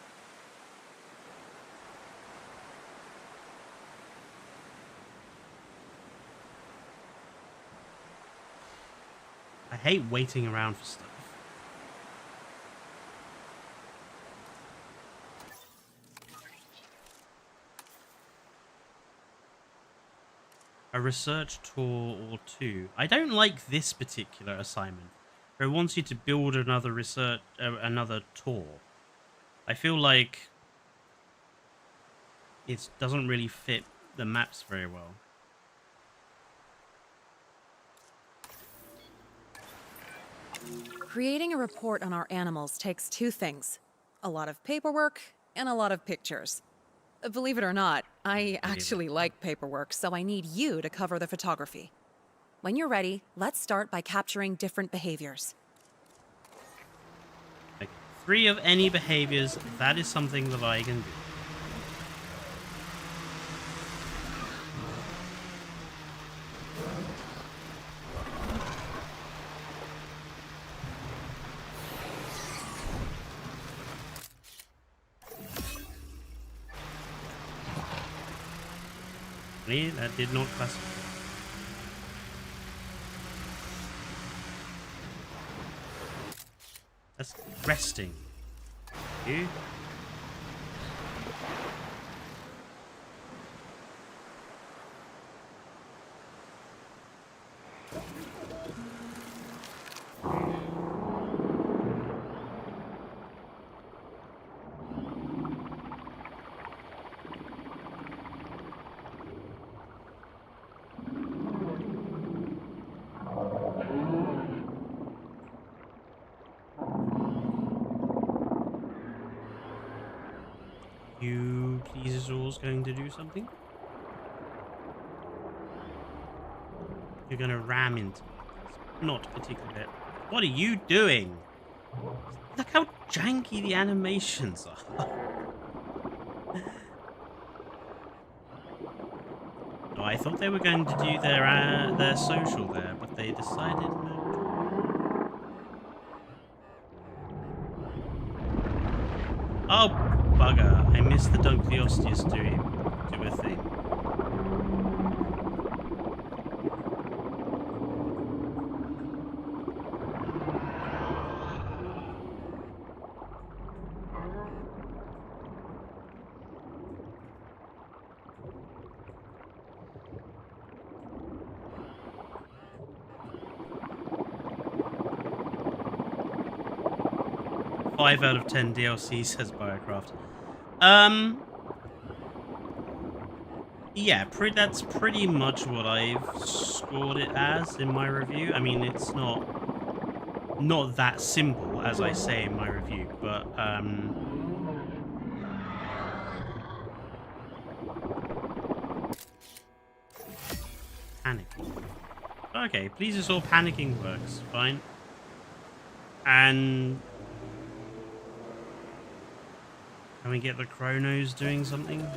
I hate waiting around for stuff. A research tour or two. I don't like this particular assignment, where it wants you to build another another tour. I feel like it doesn't really fit the maps very well. Creating a report on our animals takes two things: a lot of paperwork and a lot of pictures. Believe it or not, I actually like paperwork, so I need you to cover the photography. When you're ready, let's start by capturing different behaviors. Okay. 3 of any behaviors, that is something that I can do. That did not classify. That's resting. You? You pleasasaurs going to do something? You're gonna ram into me. Not particularly. What are you doing? Look how janky the animations are. Oh, I thought they were going to do their social there, but they decided not to. Oh, bugger. I missed the Dunkleosteus do a thing. Five out of 10 DLC, says Biocraft. Yeah, that's pretty much what I've scored it as in my review. I mean, it's not that simple, as I say in my review, but panicking. Okay, plesiosaur panicking works fine. And can we get the chronos doing something?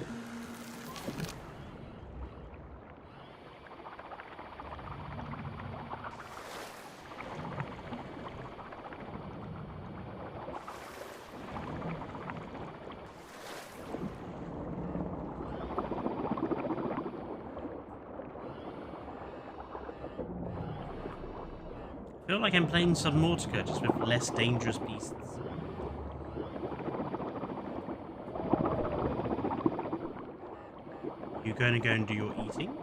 I feel like I'm playing Subnautica, just with less dangerous beasts. You gonna go and do your eating?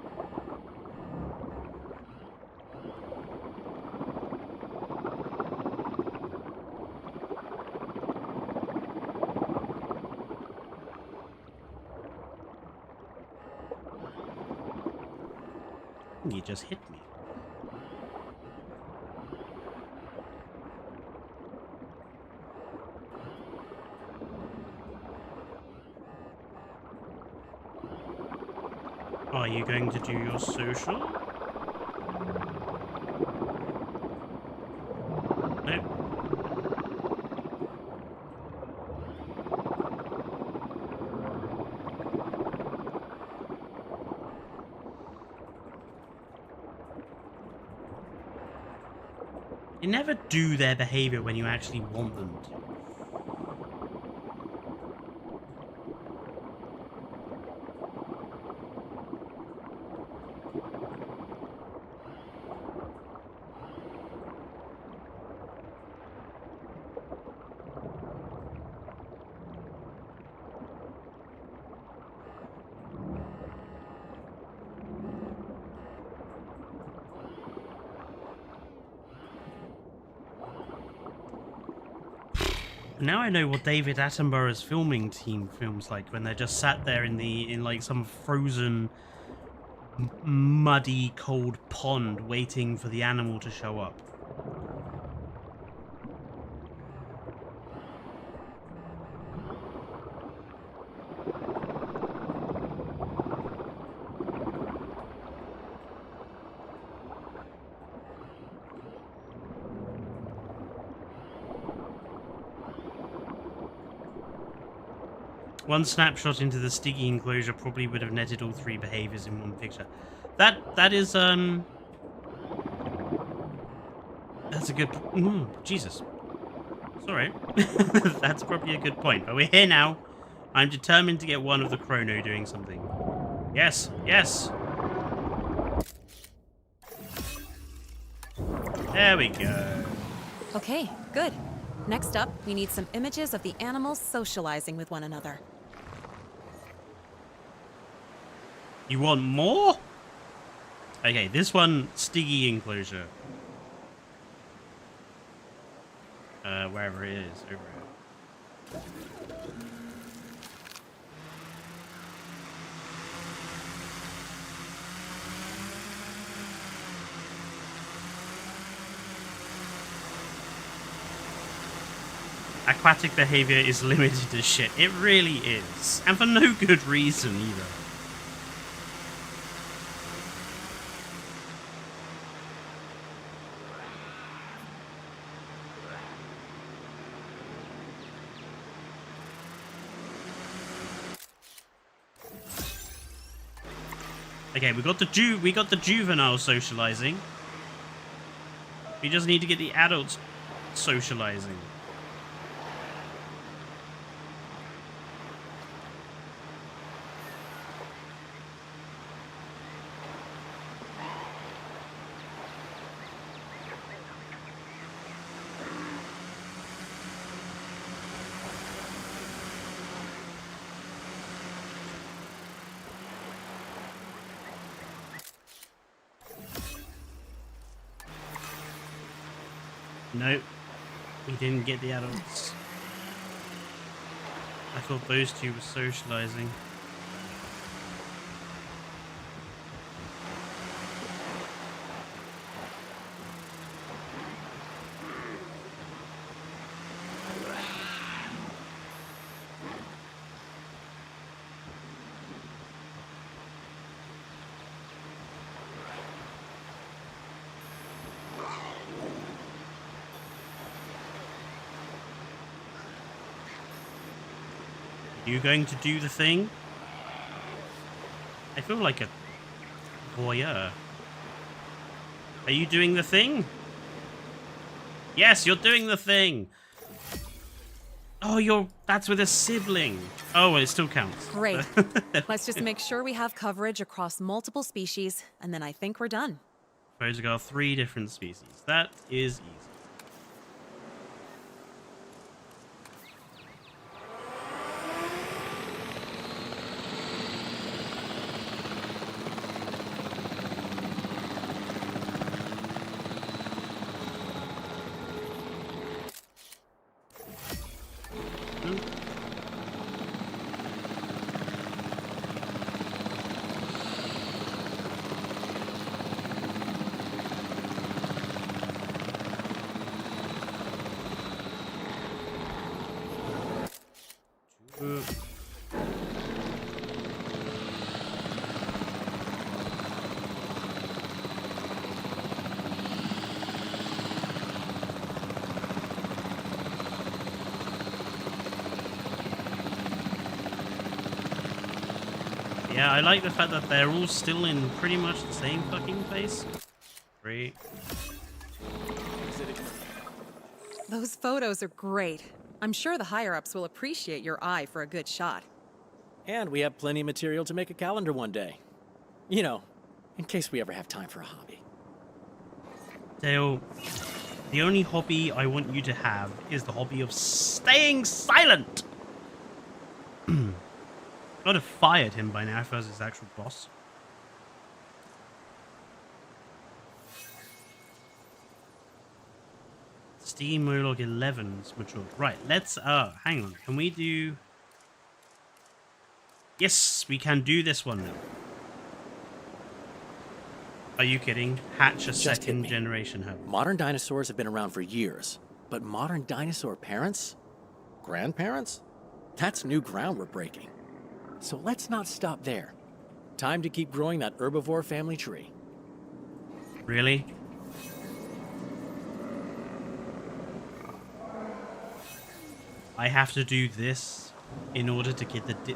You just hit me. Are you going to do your social? Nope. They never do their behavior when you actually want them to. Now I know what David Attenborough's filming team films like when they're just sat there in like some frozen, muddy, cold pond waiting for the animal to show up. One snapshot into the sticky enclosure probably would have netted all three behaviors in one picture. That is that's a good Jesus. Sorry. That's probably a good point. But we're here now. I'm determined to get one of the chrono doing something. Yes, yes. There we go. Okay, good. Next up, we need some images of the animals socializing with one another. You want more? Okay, this one, Stiggy enclosure. Wherever it is, over here. Aquatic behavior is limited as shit. It really is. And for no good reason either. Okay, we got the juvenile socializing. We just need to get the adults socializing. Nope, we didn't get the adults. I thought those two were socializing. You going to do the thing? I feel like a voyeur. Are you doing the thing? Yes, you're doing the thing. Oh, that's with a sibling. Oh, well, it still counts. Great. Let's just make sure we have coverage across multiple species, and then I think we're done. Photograph 3 different species. That is easy. Yeah, I like the fact that they're all still in pretty much the same fucking place. Great. Those photos are great. I'm sure the higher-ups will appreciate your eye for a good shot. And we have plenty of material to make a calendar one day. You know, in case we ever have time for a hobby. Dale, the only hobby I want you to have is the hobby of staying silent. I'd have fired him by now if I was his actual boss. Steam Molog 11's matured. Right, let's hang on. Can we do... Yes, we can do this one now. Are you kidding? Hatch a Just hit second me. generation hub. Modern dinosaurs have been around for years, but modern dinosaur parents? Grandparents? That's new ground we're breaking. So let's not stop there. Time to keep growing that herbivore family tree. Really? I have to do this in order to get the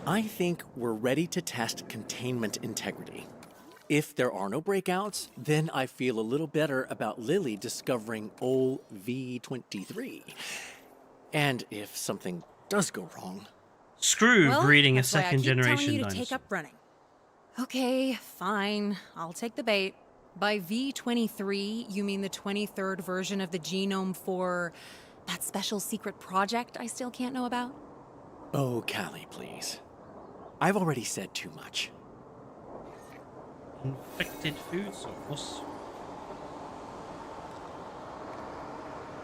I think we're ready to test containment integrity. If there are no breakouts, then I feel a little better about Lily discovering ol' V23. And if something does go wrong, screw Well, breeding a that's why I second keep telling generation you to dinosaur. take up running. Okay, fine. I'll take the bait. By V23, you mean the 23rd version of the genome for that special secret project I still can't know about? oh, Callie, please. I've already said too much. Infected food source.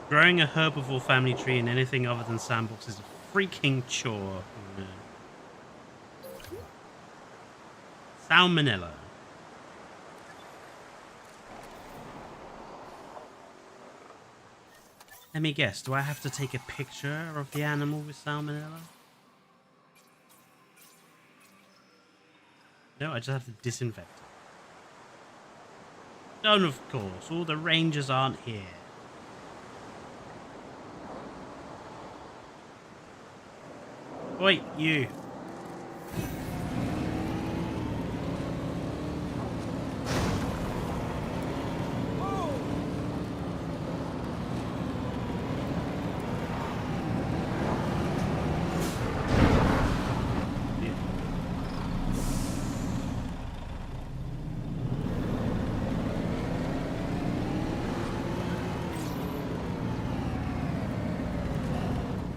Growing a herbivore family tree in anything other than sandbox is a freaking chore. Yeah. Salmonella. Let me guess, do I have to take a picture of the animal with salmonella? No, I just have to disinfect it. And of course, all the rangers aren't here. Wait, you. Yeah.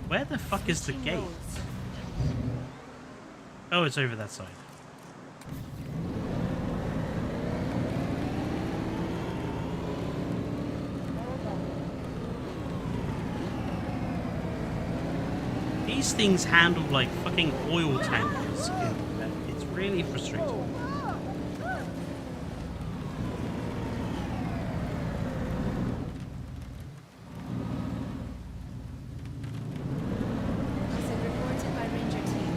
Where the fuck is the gate? Oh, it's over that side. These things handle like fucking oil tankers. It's really frustrating. Hazard reported by Ranger Team.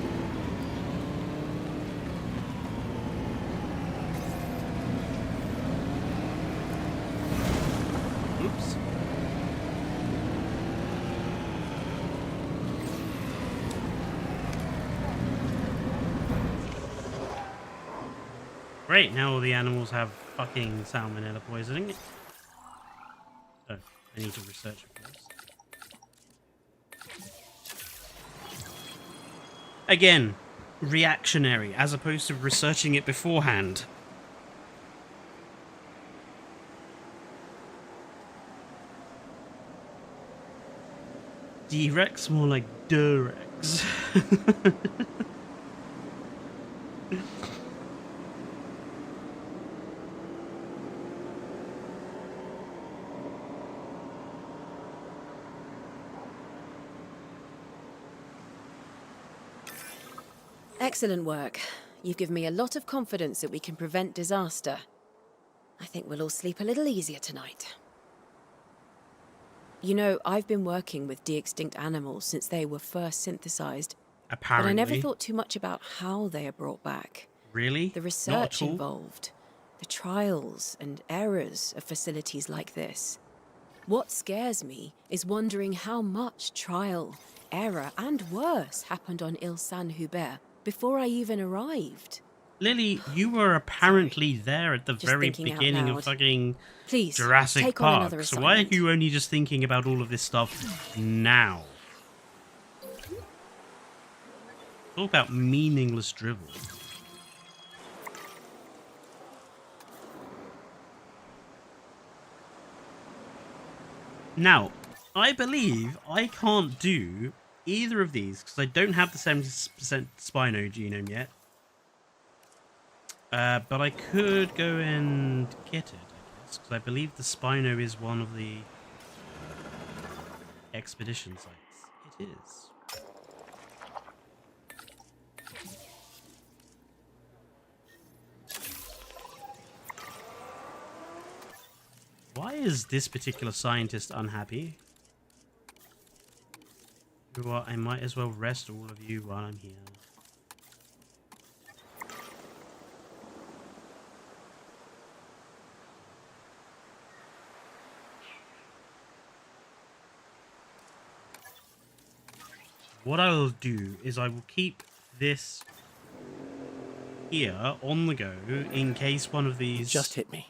Oops. Great, now all the animals have fucking salmonella poisoning. So, I need to research it first. Again, reactionary, as opposed to researching it beforehand. D-Rex, more like Durex. Excellent work. You've given me a lot of confidence that we can prevent disaster. I think we'll all sleep a little easier tonight. You know, I've been working with de-extinct animals since they were first synthesized, Apparently. But I never thought too much about how they are brought back. Really? The Not research at all? involved, the trials and errors of facilities like this. What scares me is wondering how much trial, error, and worse happened on Ile Saint-Hubert before I even arrived. Lily, you were apparently there at the Just very thinking out beginning of loud. fucking Please, Jurassic take on another Park. So why are assignment. you only just thinking about all of this stuff now? Talk about meaningless drivel. Now, I believe I can't do either of these because I don't have the 70% Spino genome yet. But I could go and get it, I guess, because I believe the Spino is one of the expedition sites. It is. Why is this particular scientist unhappy? You know what, I might as well rest all of you while I'm here. What I'll do is I will keep this here on the go in case one of these... It just hit me.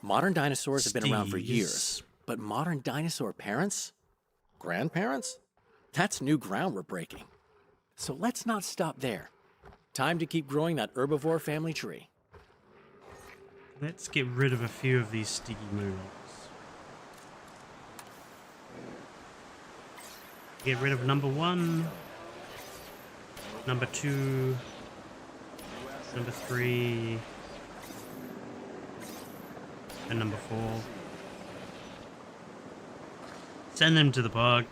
Modern dinosaurs have been around for Stees. years, but modern dinosaur parents? Grandparents? That's new ground we're breaking. So let's not stop there. Time to keep growing that herbivore family tree. Let's get rid of a few of these sticky mohawks. Get rid of number 1, number 2, number 3, and number 4. Send them to the park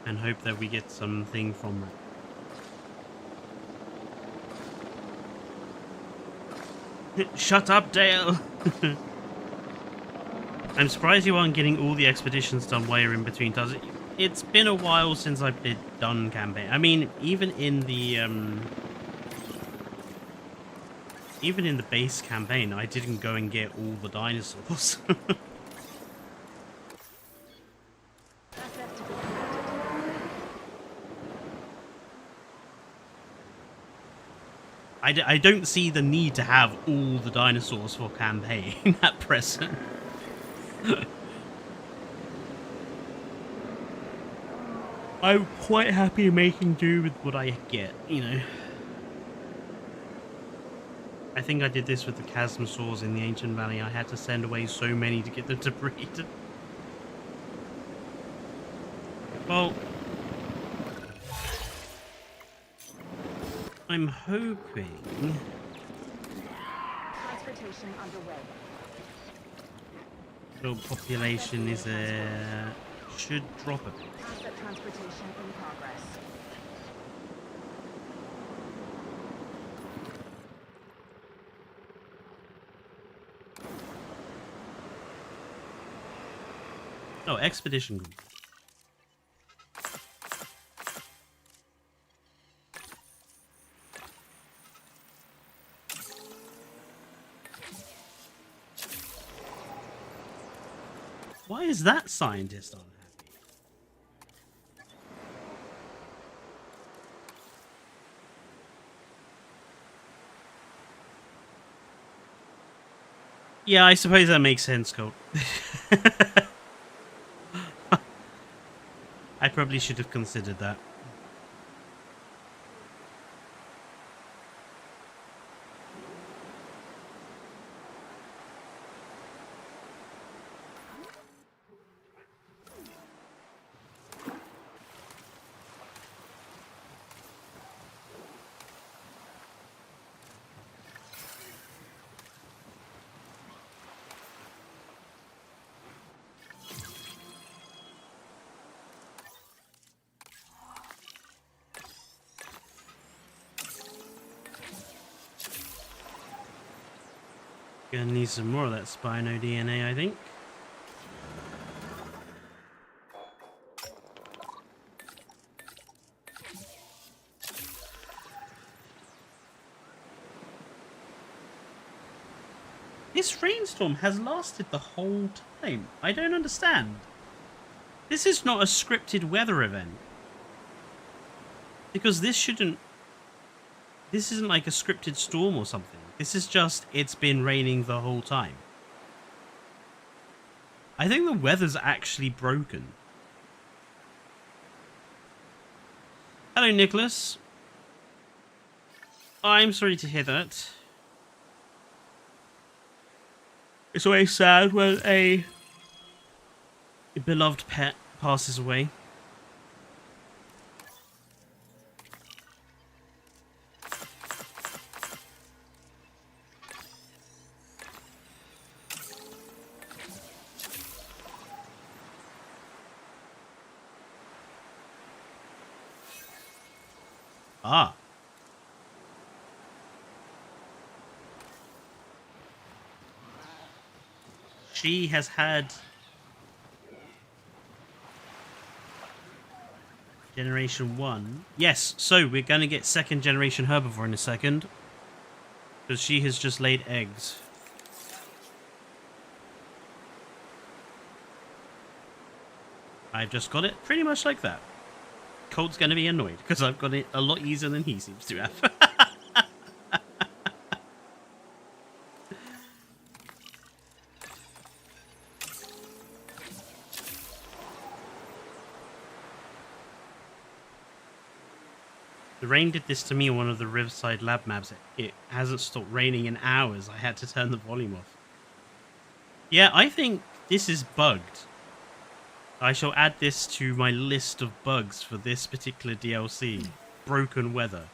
and hope that we get something from it. Shut up, Dale! I'm surprised you aren't getting all the expeditions done while you're in between tasks. It's been a while since I've done campaign. I mean, even in the base campaign, I didn't go and get all the dinosaurs. I don't see the need to have all the dinosaurs for campaign at present. I'm quite happy making do with what I get, you know. I think I did this with the chasmosaurs in the Ancient Valley. I had to send away so many to get them to breed. Well, I'm hoping... Transportation underway. The population is should drop a bit. Asset transportation in progress. Oh, expedition group. Why is that scientist unhappy? Yeah, I suppose that makes sense, Colt. I probably should have considered that. Gonna need some more of that Spino DNA, I think. This rainstorm has lasted the whole time. I don't understand. This is not a scripted weather event. Because this isn't like a scripted storm or something. This is just, it's been raining the whole time. I think the weather's actually broken. Hello, Nicholas. I'm sorry to hear that. It's always sad when a beloved pet passes away. Ah. She has had Generation 1. Yes, so we're going to get second generation herbivore in a second. Because she has just laid eggs. I've just got it pretty much like that. Colt's going to be annoyed because I've got it a lot easier than he seems to have. The rain did this to me on one of the Riverside lab maps. It hasn't stopped raining in hours. I had to turn the volume off. Yeah, I think this is bugged. I shall add this to my list of bugs for this particular DLC. Broken weather.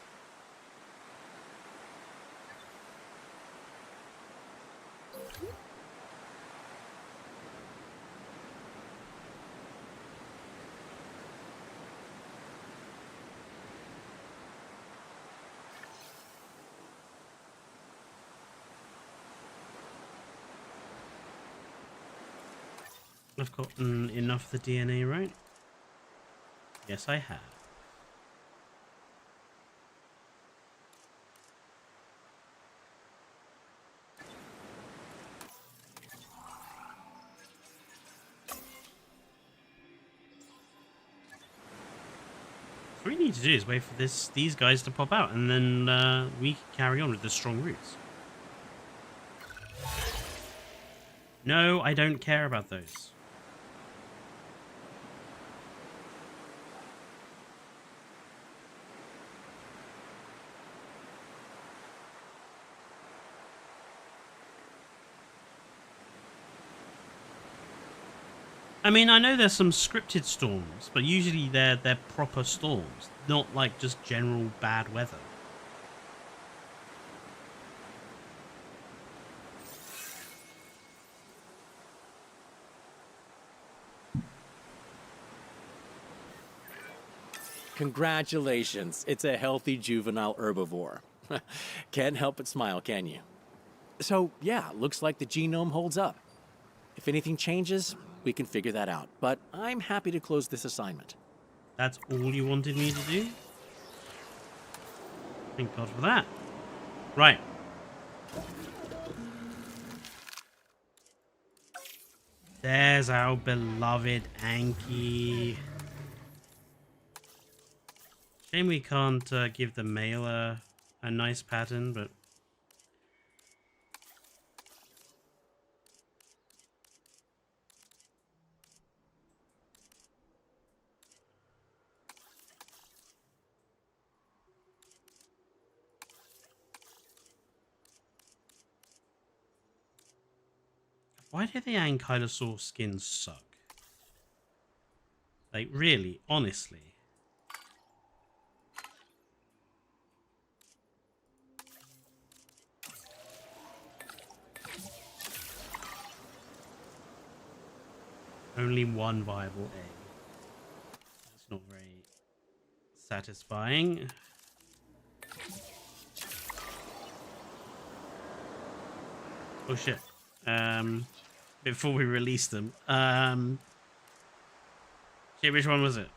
I've gotten enough of the DNA, right? Yes, I have. What we need to do is wait for these guys to pop out, and then we can carry on with the strong roots. No, I don't care about those. I mean, I know there's some scripted storms, but usually they're proper storms, not like just general bad weather. Congratulations, it's a healthy juvenile herbivore. Can't help but smile, can you? So, yeah, looks like the genome holds up. If anything changes, we can figure that out, but I'm happy to close this assignment. That's all you wanted me to do? Thank God for that. Right. There's our beloved Anki. Shame we can't give the male a nice pattern, but... Why do the ankylosaur skins suck? Like, really, honestly. Only one viable egg. That's not very satisfying. Oh shit. Before we release them. Shit, which one was it?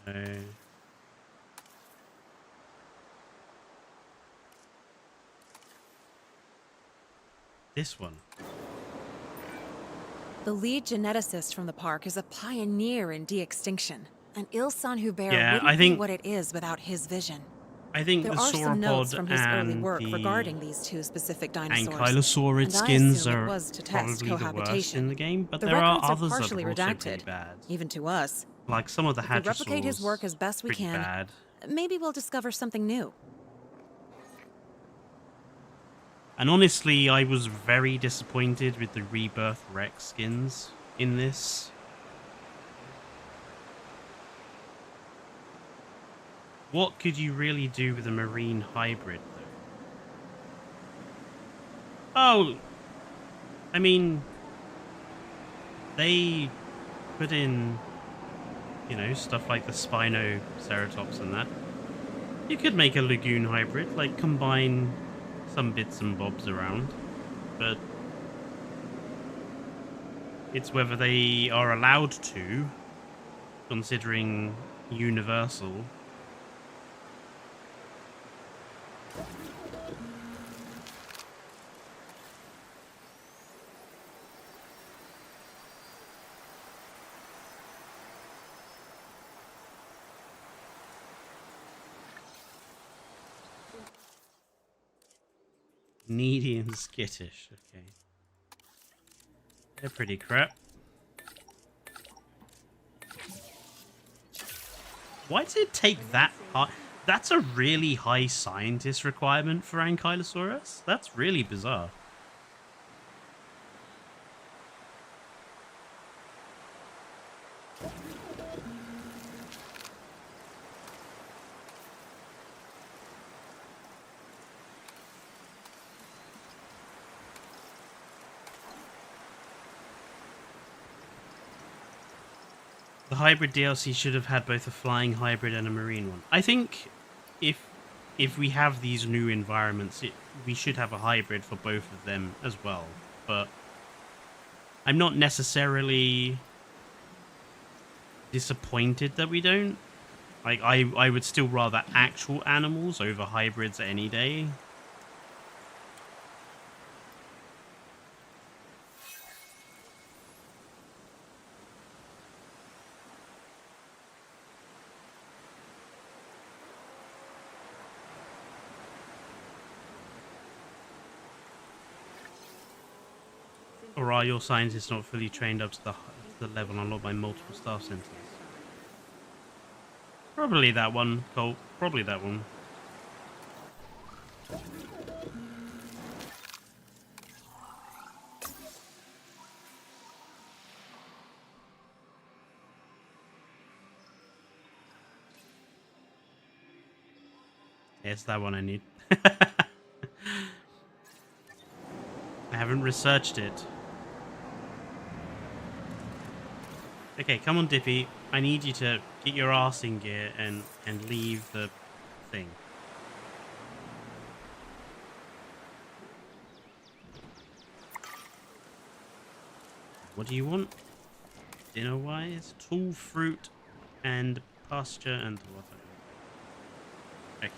No. This one. The lead geneticist from the park is a pioneer in de-extinction. And Ilsan Hubert Yeah, wouldn't be what it is without his vision. I think There the are some notes sauropod from his early and work the regarding these two specific dinosaurs. ankylosaurid And I skins assume it are was to test probably the worst in cohabitation. the game, but The there are records are others that partially are also redacted, pretty bad. even to us. Like some of the If we replicate his hadrosaurs, work as best we pretty can, bad. maybe we'll discover something new. And honestly, I was very disappointed with the Rebirth Rex skins in this. What could you really do with a marine hybrid, though? Oh, I mean, they put in, you know, stuff like the Spinoceratops and that. You could make a lagoon hybrid, like combine some bits and bobs around, but it's whether they are allowed to, considering Universal. Needy and skittish, okay. They're pretty crap. Why does it take that high? That's a really high scientist requirement for Ankylosaurus? That's really bizarre. The hybrid DLC should have had both a flying hybrid and a marine one. I think if we have these new environments, we should have a hybrid for both of them as well. But I'm not necessarily disappointed that we don't. Like, I would still rather actual animals over hybrids any day. Or are your scientists not fully trained up to the level unlocked by multiple staff centers? Probably that one, Colt. Probably that one. Yeah, it's that one I need. I haven't researched it. Okay, come on, Dippy. I need you to get your ass in gear and leave the thing. What do you want? Dinner-wise? Tall fruit and pasture and water. Okay.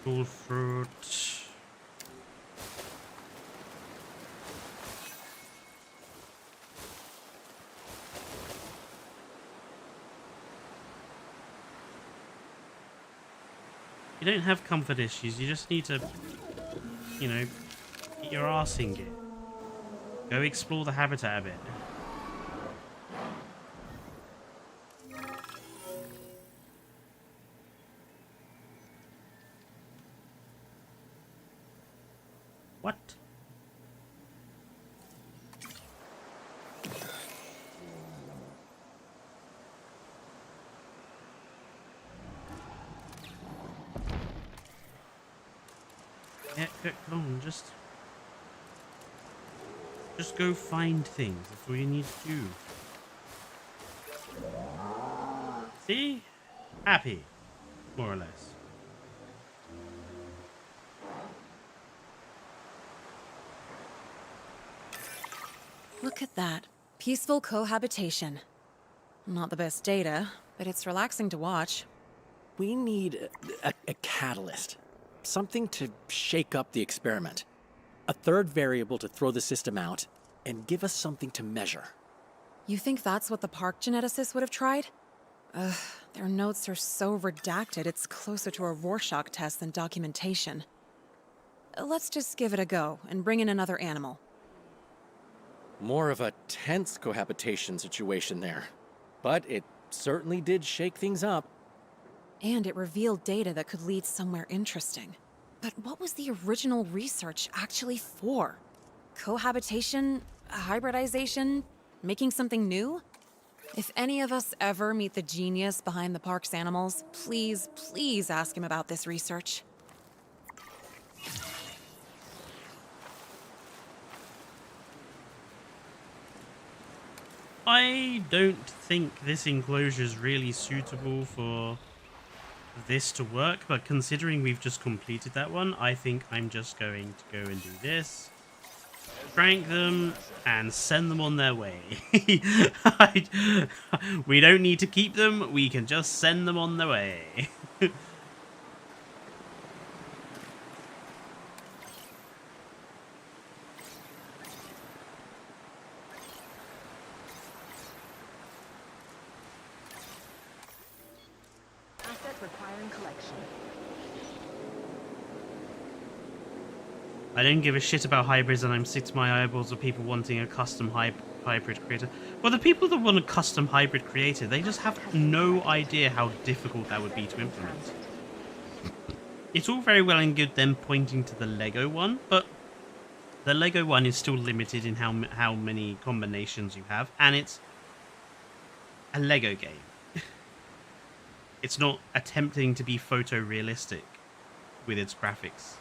Cool fruit. You don't have comfort issues, you just need to, you know, get your arse in gear. Go explore the habitat a bit. What? Yeah, come on, just go find things. That's all you need to do. See? Happy, more or less. Look at that. Peaceful cohabitation. Not the best data, but it's relaxing to watch. We need a catalyst. Something to shake up the experiment. A third variable to throw the system out and give us something to measure. You think that's what the park geneticists would have tried? Ugh, their notes are so redacted, it's closer to a Rorschach test than documentation. Let's just give it a go and bring in another animal. More of a tense cohabitation situation there. But it certainly did shake things up. And it revealed data that could lead somewhere interesting. But what was the original research actually for? Cohabitation? Hybridization? Making something new? If any of us ever meet the genius behind the park's animals, please, please ask him about this research. I don't think this enclosure is really suitable for this to work, but considering we've just completed that one, I think I'm just going to go and do this, crank them, and send them on their way. We don't need to keep them, we can just send them on their way. Asset requiring collection. I don't give a shit about hybrids, and I'm sick to my eyeballs of people wanting a custom hybrid creator. Well, the people that want a custom hybrid creator, they just have no idea how difficult that would be to implement. It's all very well and good them pointing to the Lego one, but the Lego one is still limited in how many combinations you have, and it's a Lego game. It's not attempting to be photorealistic with its graphics.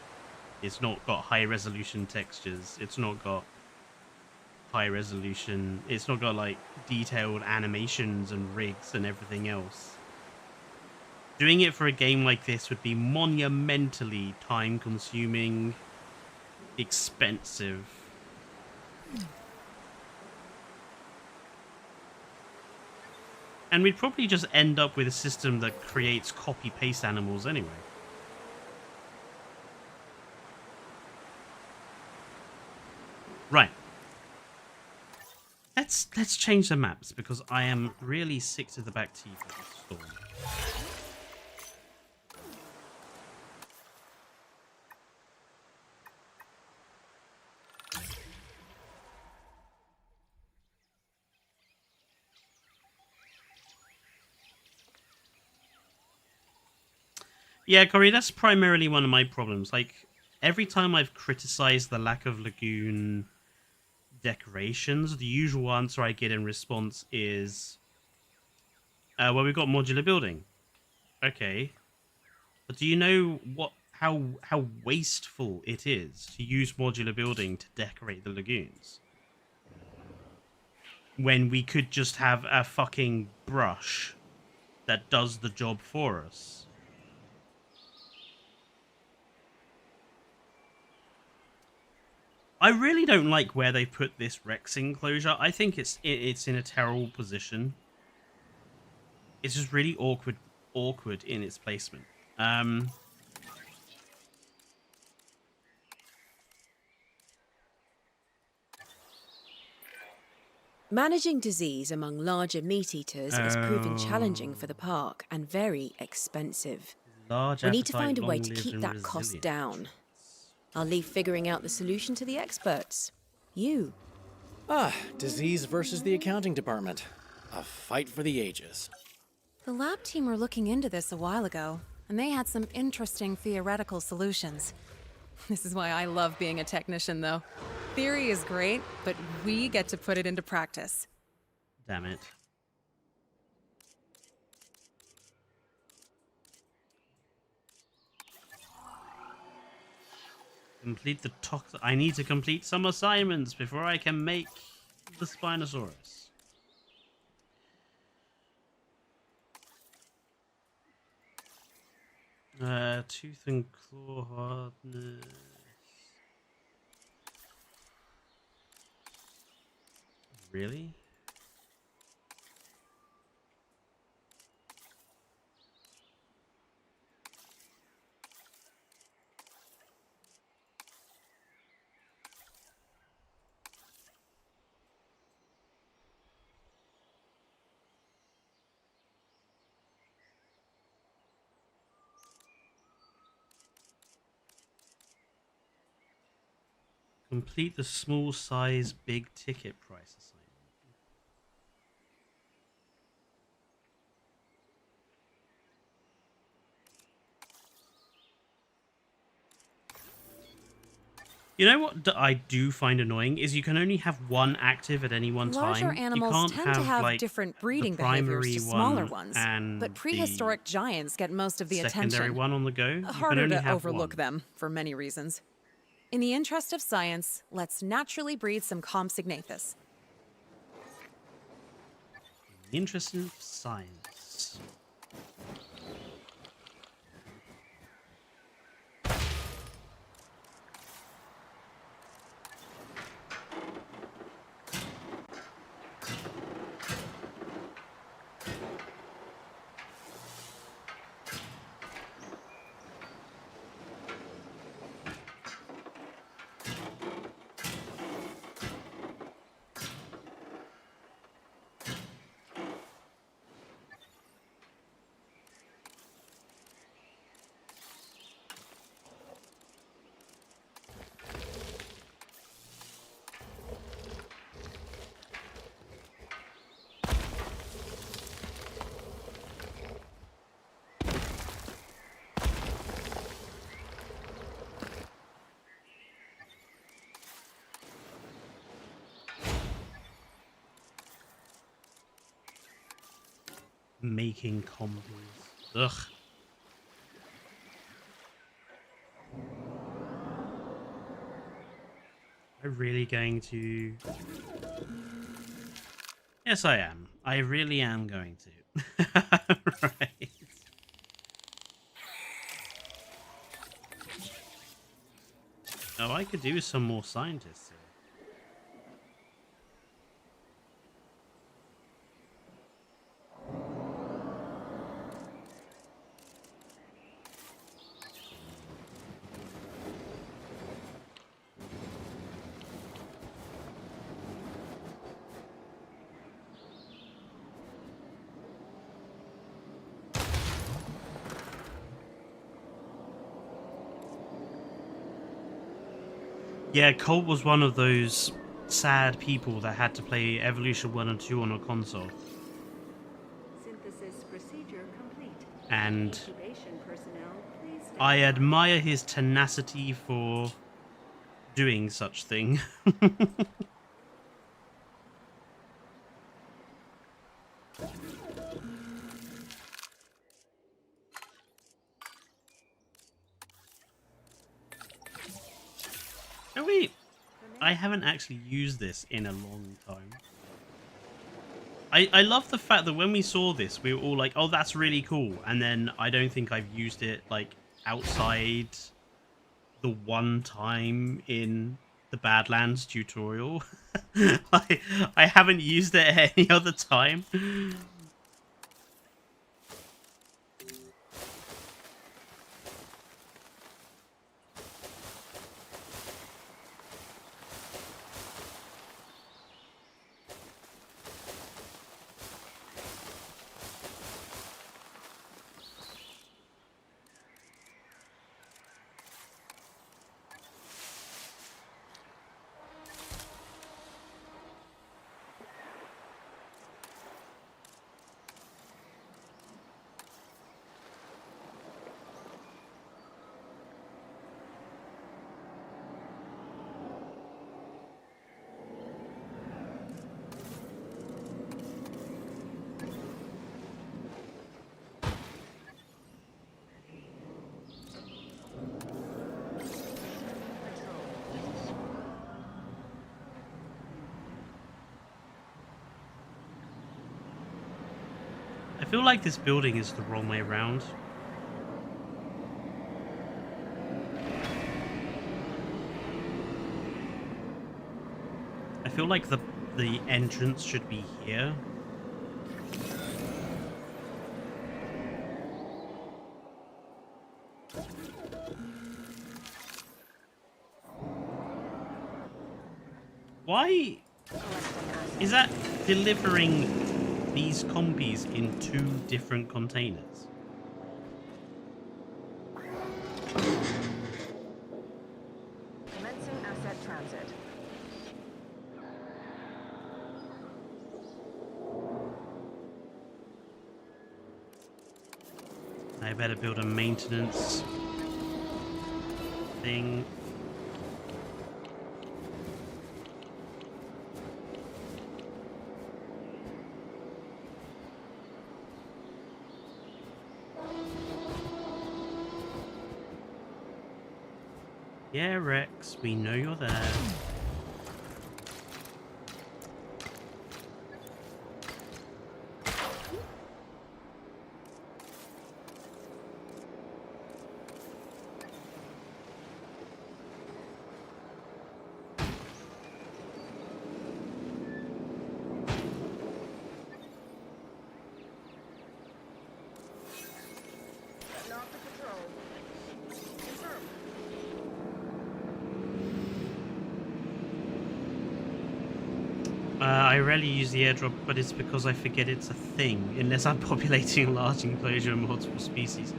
It's not got high resolution textures. It's not got high resolution. It's not got like detailed animations and rigs and everything else. Doing it for a game like this would be monumentally time consuming, expensive. And we'd probably just end up with a system that creates copy-paste animals anyway. Right. Let's change the maps, because I am really sick to the back teeth of this storm. Yeah, Corey, that's primarily one of my problems. Like, every time I've criticized the lack of lagoon decorations, the usual answer I get in response is, well, we've got modular building. Okay. But do you know how wasteful it is to use modular building to decorate the lagoons? When we could just have a fucking brush that does the job for us. I really don't like where they put this Rex enclosure. I think it's in a terrible position. It's just really awkward in its placement. Managing disease among larger meat eaters is proving challenging for the park and very expensive. Large We need to appetite, find a way to long-lived keep and that cost resilient. down. I'll leave figuring out the solution to the experts. You. Disease versus the accounting department. A fight for the ages. The lab team were looking into this a while ago, and they had some interesting theoretical solutions. This is why I love being a technician, though. Theory is great, but we get to put it into practice. Damn it. Complete the I need to complete some assignments before I can make the Spinosaurus. Tooth and claw hardness. Really? Complete the small size, big ticket price assignment. You know what I do find annoying is you can only have one active at any one Larger time. You animals can't tend to have have like different the breeding behaviors primary to smaller one ones, and but the prehistoric giants get most of the secondary attention. one on the go. You can Harder only to have overlook one. them for many reasons. In the interest of science, let's naturally breed some Compsognathus. In the interest of science. Making combos. Ugh. I'm really going to... Yes, I am. I really am going to. Right. Oh, I could do some more scientists here. Yeah, Colt was one of those sad people that had to play Evolution 1 and 2 on a console. Synthesis procedure complete. And Incubation personnel, please stand I by. admire his tenacity for doing such thing. Oh wait, I haven't actually used this in a long time. I love the fact that when we saw this, we were all like, oh, that's really cool. And then I don't think I've used it like outside the one time in the Badlands tutorial. I haven't used it at any other time. I feel like this building is the wrong way around. I feel like the the entrance should be here. Why is that delivering these compies in 2 different containers? Commencing asset transit. I better build a maintenance thing. Yeah, Rex, we know you're there. Setting off the patrol. Confirmed. I rarely use the airdrop, but it's because I forget it's a thing, unless I'm populating a large enclosure of multiple species.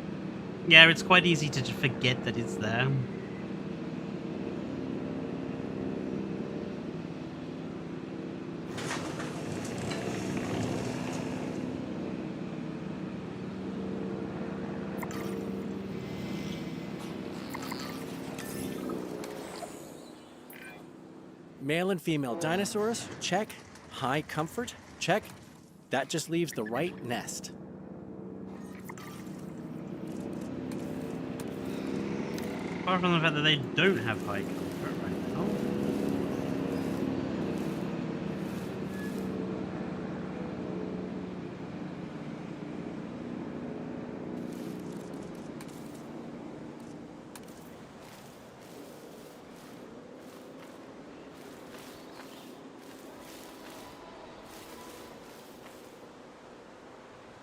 Yeah, it's quite easy to just forget that it's there. Male and female dinosaurs, check. High comfort, check. That just leaves the right nest. Apart from the fact that they don't have high comfort right now.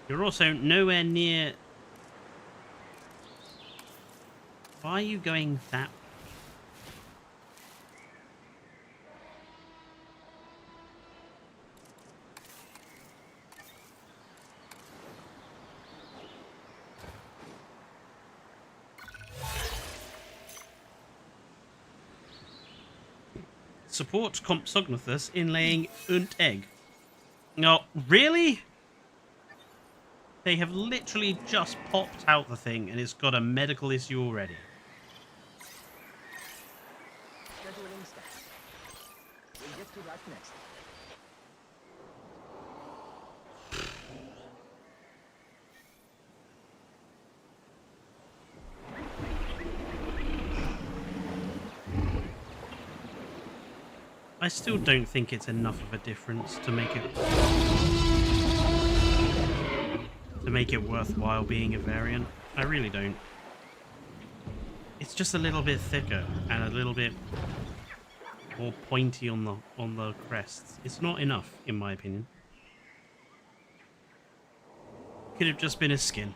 You're also nowhere near... Why are you going that way? Support Compsognathus in laying und egg. No, really? They have literally just popped out the thing and it's got a medical issue already. Scheduling status. We'll get to that next. I still don't think it's enough of a difference to make it worthwhile being a variant. I really don't. It's just a little bit thicker and a little bit more pointy on the crests. It's not enough, in my opinion. Could have just been a skin.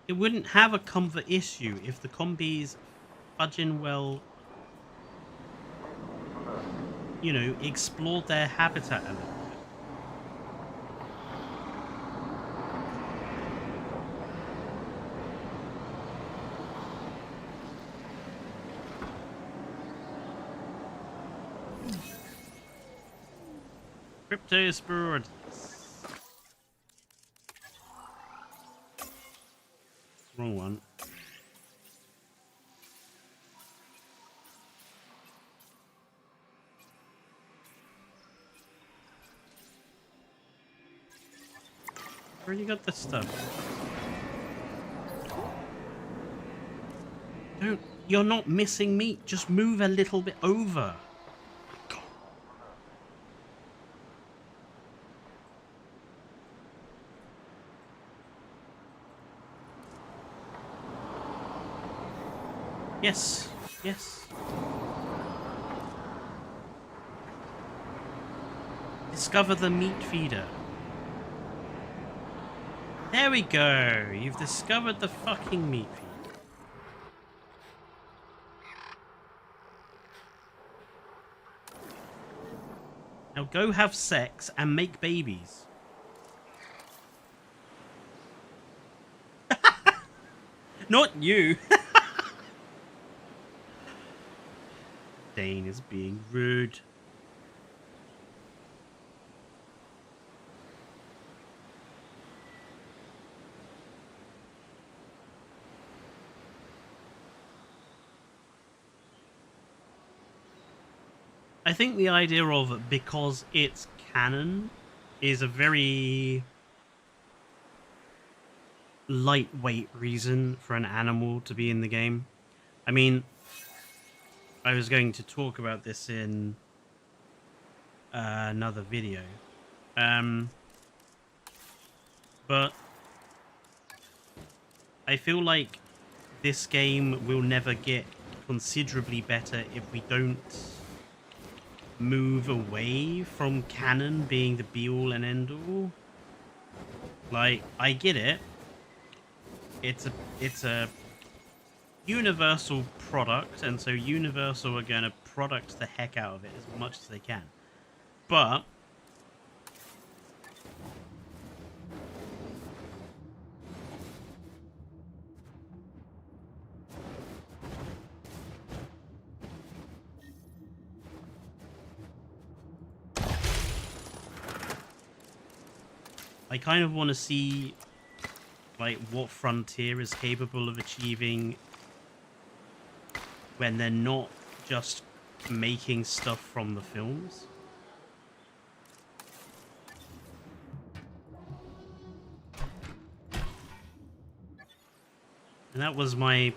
It wouldn't have a comfort issue if the combies fudging well, you know, explored their habitat a little bit. Cryptosporid. Wrong one. Where you got this stuff? Don't. You're not missing meat. Just move a little bit over. Yes, yes. Discover the meat feeder. There we go. You've discovered the fucking meat feeder. Now go have sex and make babies. Not you. Dane is being rude. I think the idea of because it's canon is a very lightweight reason for an animal to be in the game. I mean, I was going to talk about this in another video. But I feel like this game will never get considerably better if we don't move away from canon being the be-all and end-all. Like, I get it. It's a Universal product, and so Universal are going to product the heck out of it as much as they can. But I kind of want to see like what Frontier is capable of achieving when they're not just making stuff from the films. And that was my...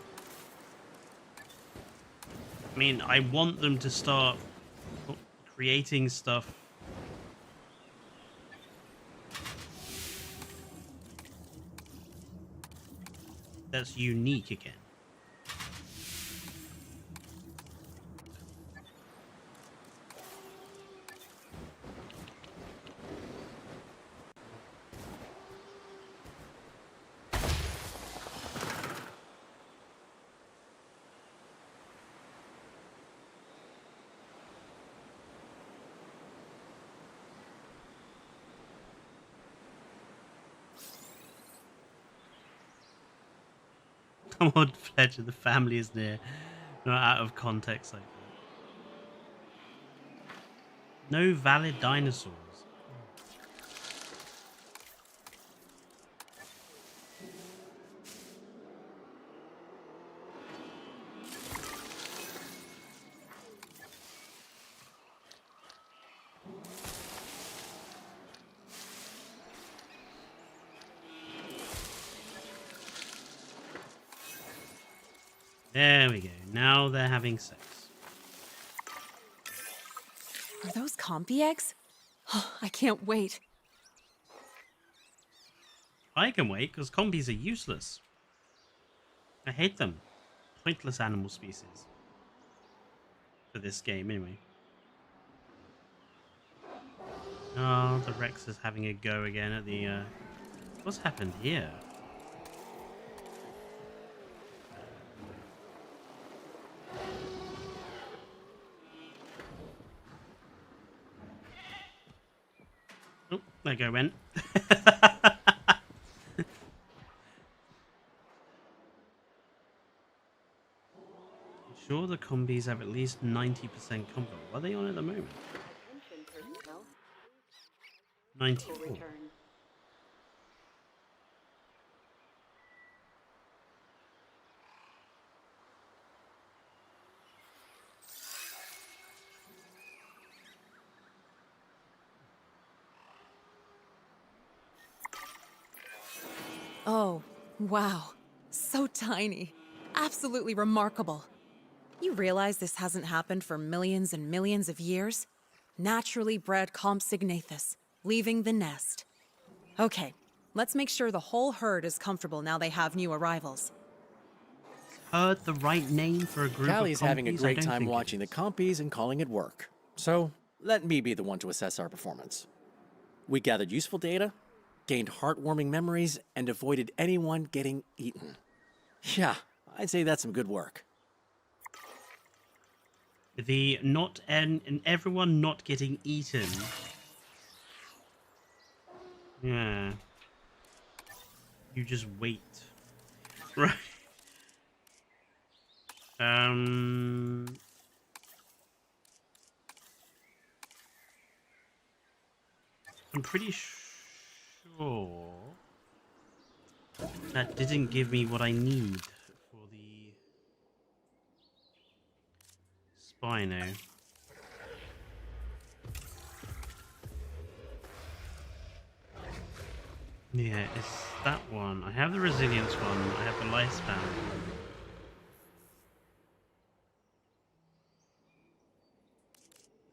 I mean, I want them to start creating stuff that's unique again. Come on, Fletcher, the family is near. Not out of context like that. No valid dinosaurs. There we go. Now they're having sex. Are those compy eggs? Oh, I can't wait. I can wait, because combies are useless. I hate them. Pointless animal species. For this game, anyway. Oh, the Rex is having a go again at the... What's happened here? Oh, there go went. Sure, the combis have at least 90% comfort. What are they on at the moment? 94. Oh, wow. So tiny. Absolutely remarkable. You realize this hasn't happened for millions and millions of years? Naturally bred Compsognathus, leaving the nest. Okay, let's make sure the whole herd is comfortable now they have new arrivals. heard the right name for a group Callie's of having a compies? I great don't time think it watching the is. compies and calling it work. So let me be the one to assess our performance. We gathered useful data, gained heartwarming memories, and avoided anyone getting eaten. Yeah, I'd say that's some good work. The not and everyone not getting eaten. Yeah. You just wait. Right. I'm pretty sure that didn't give me what I need for the Spino. Yeah, it's that one. I have the resilience one. I have the lifespan one.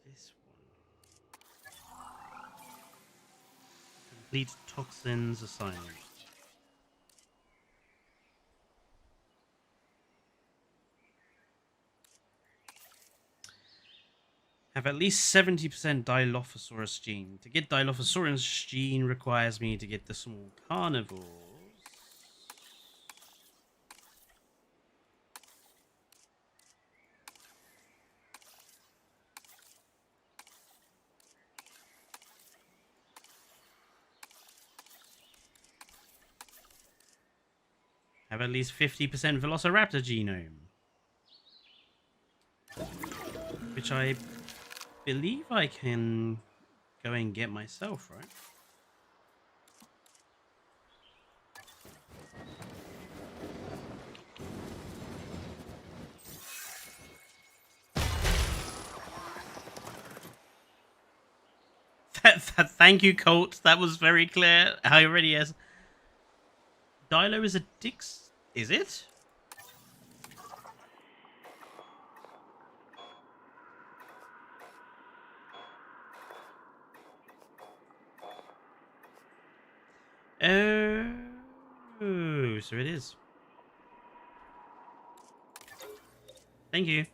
This one. Complete toxins assignment. Have at least 70% Dilophosaurus gene. To get Dilophosaurus gene requires me to get the small carnivores. Have at least 50% Velociraptor genome. Which I believe I can go and get myself, right? Thank you, Colt. That was very clear. I already has. Dilo is a dix. Is it? Oh, so it is. Thank you.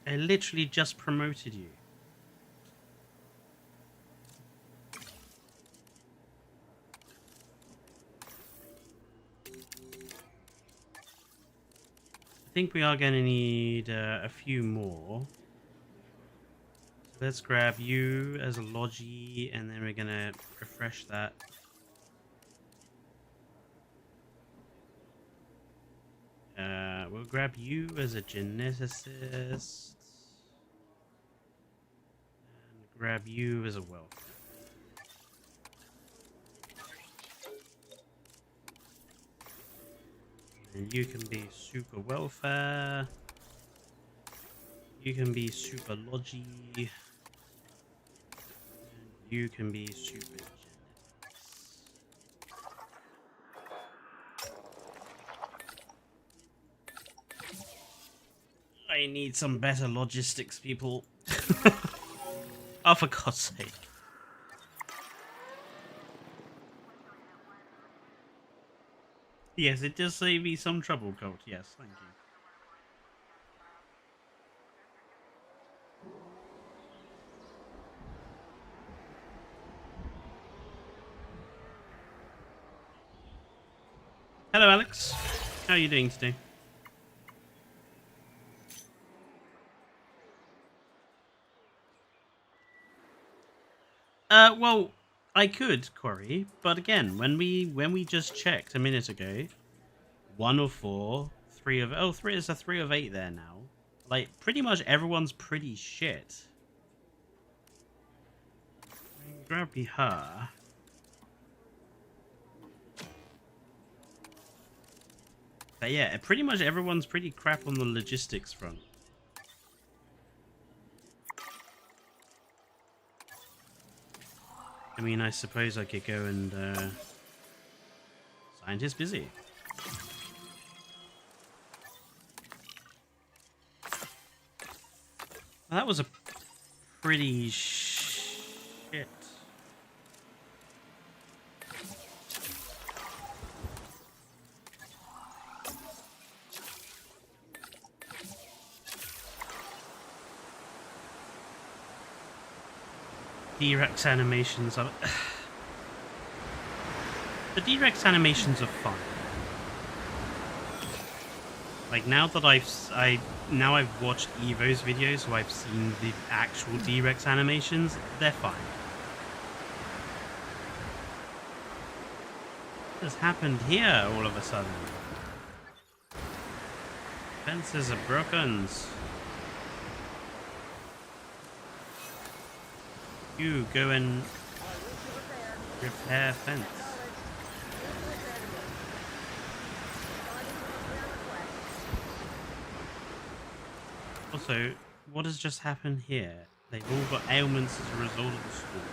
I literally just promoted you. I think we are going to need a few more. So let's grab you as a Logi, and then we're going to refresh that. We'll grab you as a geneticist. And grab you as a welfare. And you can be super welfare. You can be super Logi. And you can be super genetics. I need some better logistics, people. Oh, for God's sake. Yes, it does save me some trouble, Colt. Yes, thank you. Hello, Alex. How are you doing today? Well, I could, Corey, but again, when we just checked a minute ago, 1 of 4, 3 of it's a 3 of 8 there now. Like, pretty much everyone's pretty shit. Grab me her. But yeah, pretty much everyone's pretty crap on the logistics front. I mean, I suppose I could go and scientist busy. Well, that was a pretty shit. D-Rex animations are... The D-Rex animations are fun. Like, now that I've watched Evo's videos, so I've seen the actual D-Rex animations, they're fine. What has happened here all of a sudden? Fences are broken. You go and repair fence. Also, what has just happened here? They've all got ailments as a result of the storm.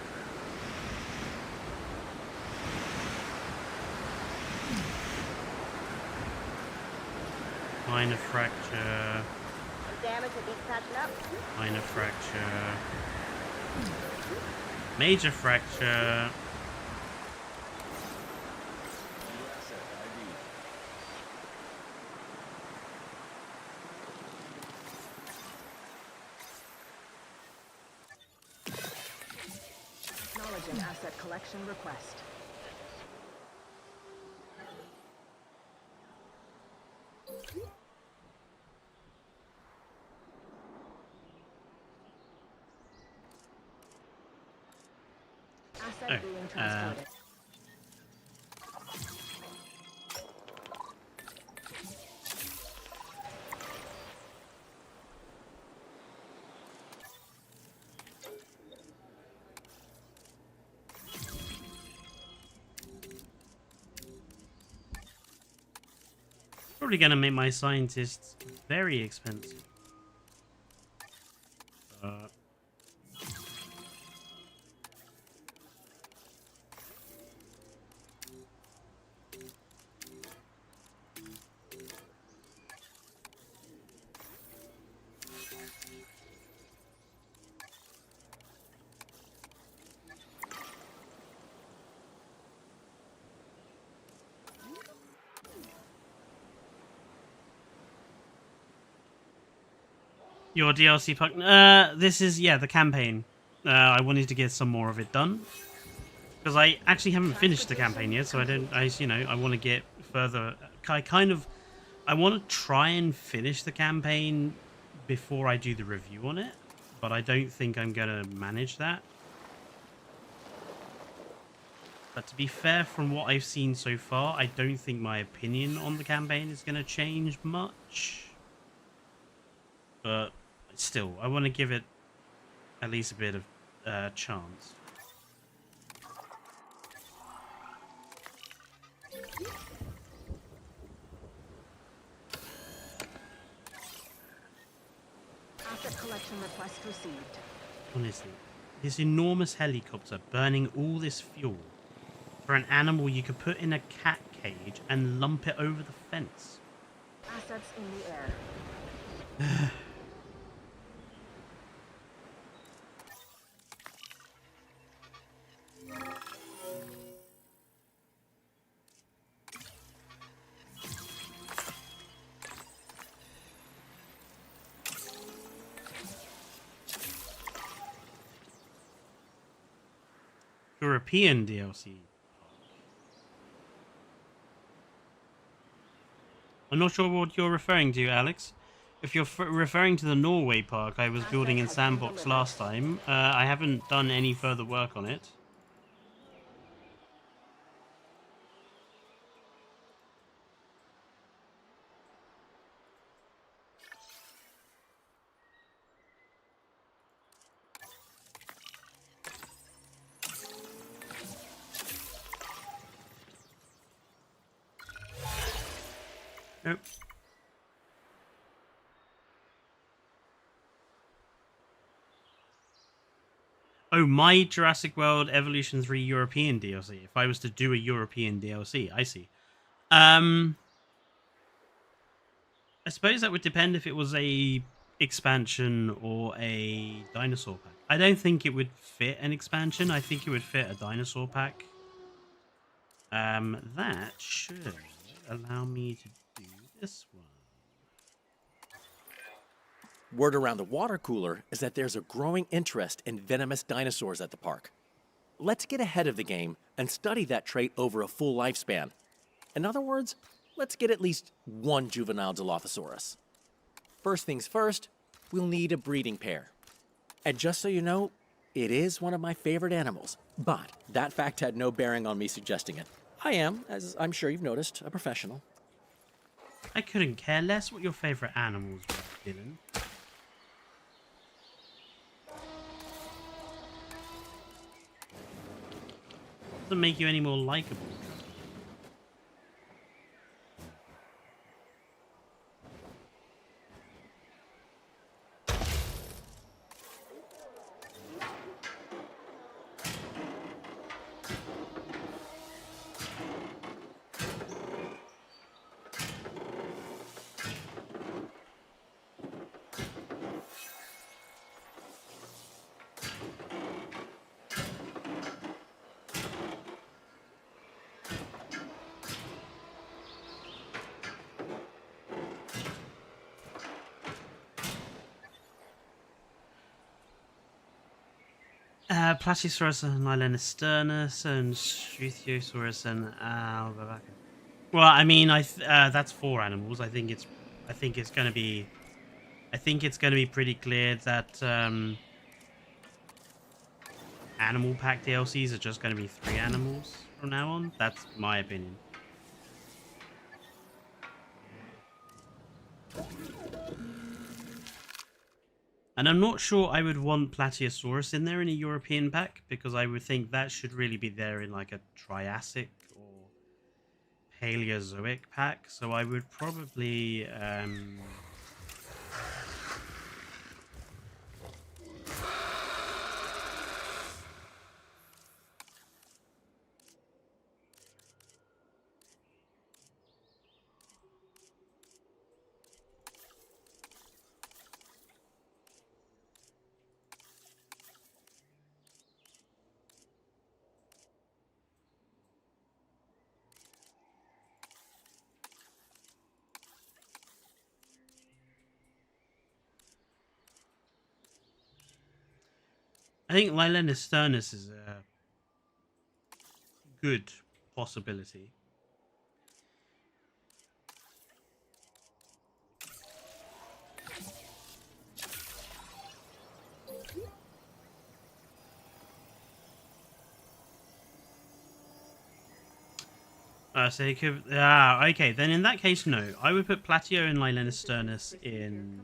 Minor fracture. Damage that needs patching up. Minor fracture. Major fracture. Knowledge and asset collection request. Asset being transported. Probably gonna make my scientists very expensive. Your DLC pack? This is, yeah, the campaign. I wanted to get some more of it done. Because I actually haven't finished the campaign yet, so I want to get further. I want to try and finish the campaign before I do the review on it. But I don't think I'm going to manage that. But to be fair, from what I've seen so far, I don't think my opinion on the campaign is going to change much. But still, I want to give it at least a bit of chance. Asset collection request received. Honestly, this enormous helicopter burning all this fuel for an animal you could put in a cat cage and lump it over the fence. Assets in the air. European DLC. I'm not sure what you're referring to, Alex. If you're referring to the Norway park I was building in Sandbox last time, I haven't done any further work on it. Nope. Oh, my Jurassic World Evolution 3 European DLC. If I was to do a European DLC, I see. I suppose that would depend if it was a expansion or a dinosaur pack. I don't think it would fit an expansion. I think it would fit a dinosaur pack. That should allow me to do this one. Word around the water cooler is that there's a growing interest in venomous dinosaurs at the park. Let's get ahead of the game and study that trait over a full lifespan. In other words, let's get at least one juvenile Dilophosaurus. First things first, we'll need a breeding pair. And just so you know, it is one of my favorite animals, but that fact had no bearing on me suggesting it. I am, as I'm sure you've noticed, a professional. I couldn't care less what your favorite animals were, Dylan. Doesn't make you any more likable. Platysaurus and Lilenosternus and Struthiosaurus and Albabaca. Well, I mean, that's 4 animals. I think it's going to be pretty clear that animal pack DLCs are just going to be 3 animals from now on. That's my opinion. And I'm not sure I would want Plateosaurus in there in a European pack, because I would think that should really be there in like a Triassic or Paleozoic pack. So I would probably I think Lilenosternus is a good possibility. So he could, okay, then in that case, no. I would put Platio and Lilenosternus in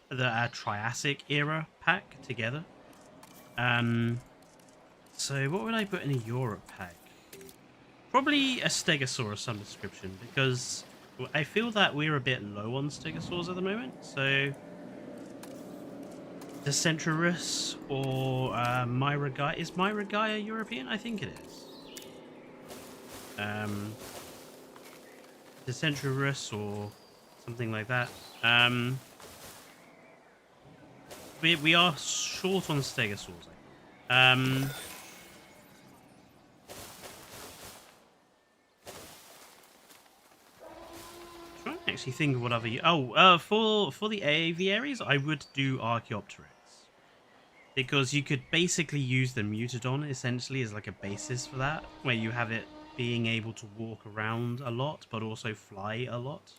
the Triassic era pack together. So what would I put in a Europe pack? Probably a Stegosaurus of some description, because I feel that we're a bit low on Stegosaurs at the moment. So the Centrurus or Myragai. Is Myragai European? I think it is. The Centrurus or something like that. We are short on Stegosaurs. Trying to actually think of what other. For the aviaries, I would do Archaeopteryx, because you could basically use the Mutadon essentially as like a basis for that, where you have it being able to walk around a lot, but also fly a lot.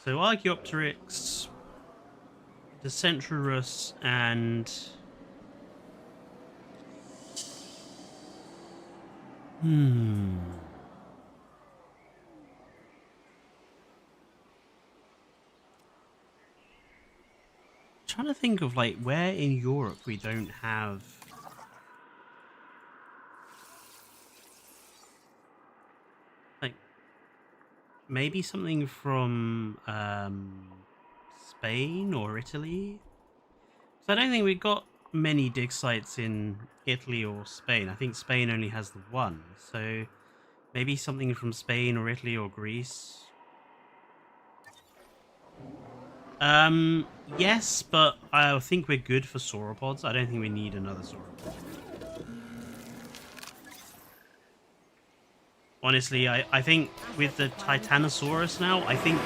So Archaeopteryx, the Centrurus, and trying to think of like where in Europe we don't have like maybe something from Spain or Italy. I don't think we've got many dig sites in Italy or Spain. I think Spain only has the one. So maybe something from Spain or Italy or Greece. Yes, but I think we're good for sauropods. I don't think we need another sauropod. Honestly, I think with the Titanosaurus now, I think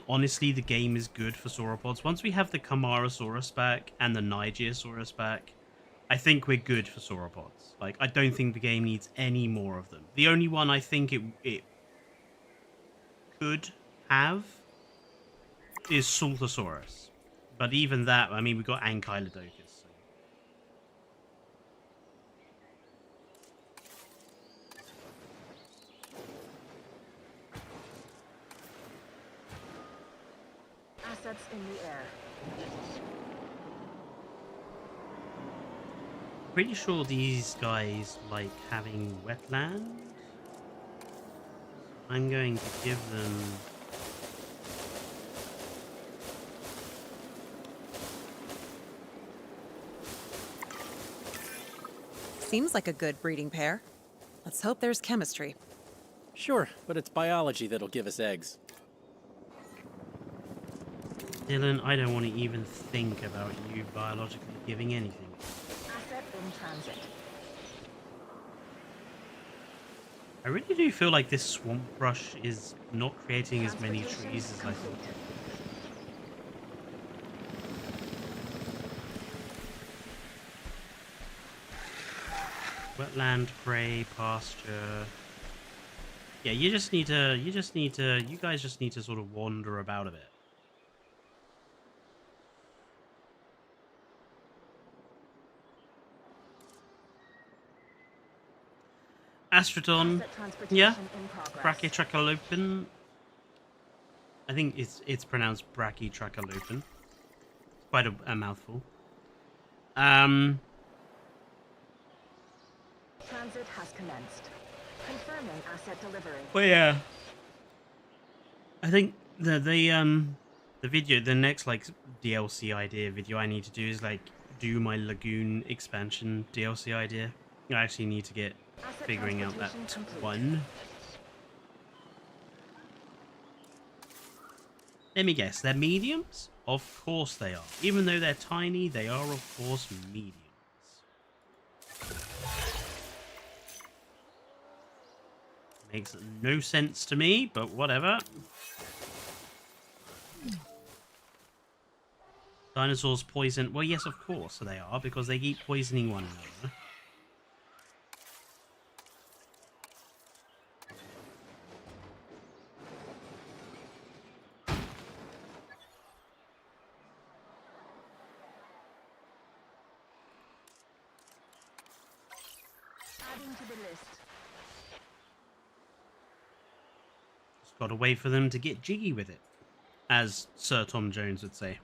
honestly the game is good for sauropods. Once we have the Camarasaurus back and the Nigersaurus back, I think we're good for sauropods. Like, I don't think the game needs any more of them. The only one I think it could have is Saltosaurus. But even that, I mean, we've got Ankylodocus. So. Assets in the air. Pretty sure these guys like having wetland. I'm going to give them... Seems like a good breeding pair. Let's hope there's chemistry. Sure, but it's biology that'll give us eggs. Dylan, I don't want to even think about you biologically giving anything. Asset in transit. I really do feel like this swamp brush is not creating as many trees as I thought. Wetland, prey, pasture. Yeah, you guys just need to sort of wander about a bit. Astrodon, Asset transportation yeah, in progress. Brachytrachalopin. I think it's pronounced Brachytrachalopin. Quite a mouthful. Transit has commenced. Confirming asset delivery. Well, yeah. I think the video, the next like DLC idea video I need to do is like do my lagoon expansion DLC idea. I actually need to get Asset figuring out that transportation complete. one. Let me guess, they're mediums? Of course they are. Even though they're tiny, they are of course mediums. Makes no sense to me, but whatever. Dinosaurs poison... Well, yes, of course they are, because they keep poisoning one another. Adding to the list. Just gotta wait for them to get jiggy with it, as Sir Tom Jones would say.